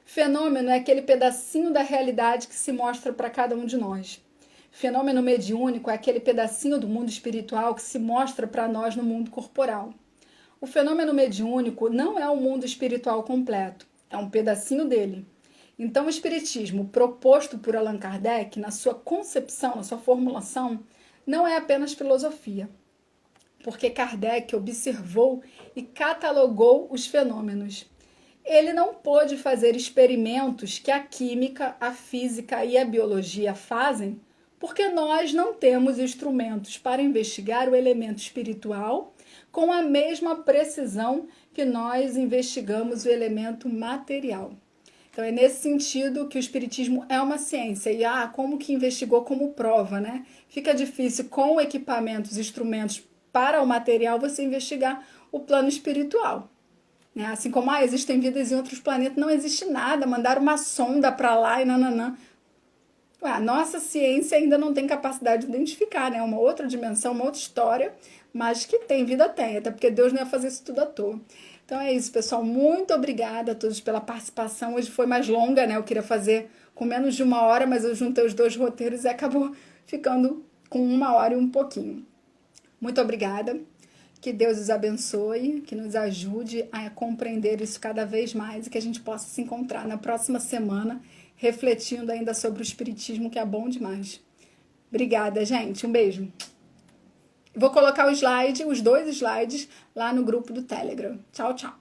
Fenômeno é aquele pedacinho da realidade que se mostra para cada um de nós. Fenômeno mediúnico é aquele pedacinho do mundo espiritual que se mostra para nós no mundo corporal. O fenômeno mediúnico não é o mundo espiritual completo, é um pedacinho dele. Então, o espiritismo proposto por Allan Kardec, na sua concepção, na sua formulação, não é apenas filosofia, porque Kardec observou e catalogou os fenômenos. Ele não pôde fazer experimentos que a química, a física e a biologia fazem, porque nós não temos instrumentos para investigar o elemento espiritual com a mesma precisão que nós investigamos o elemento material. Então é nesse sentido que o espiritismo é uma ciência. E como que investigou como prova, né? Fica difícil com equipamentos, instrumentos para o material você investigar o plano espiritual. Né? Assim como existem vidas em outros planetas, não existe nada, mandaram uma sonda para lá e nananã. A nossa ciência ainda não tem capacidade de identificar, né? Uma outra dimensão, uma outra história, mas que tem vida, tem, até porque Deus não ia fazer isso tudo à toa. Então é isso, pessoal. Muito obrigada a todos pela participação. Hoje foi mais longa, né? Eu queria fazer com menos de 1 hora, mas eu juntei os 2 roteiros e acabou ficando com 1 hora e um pouquinho. Muito obrigada. Que Deus os abençoe, que nos ajude a compreender isso cada vez mais e que a gente possa se encontrar na próxima semana refletindo ainda sobre o espiritismo, que é bom demais. Obrigada, gente. Um beijo. Vou colocar o slide, os 2 slides, lá no grupo do Telegram. Tchau, tchau.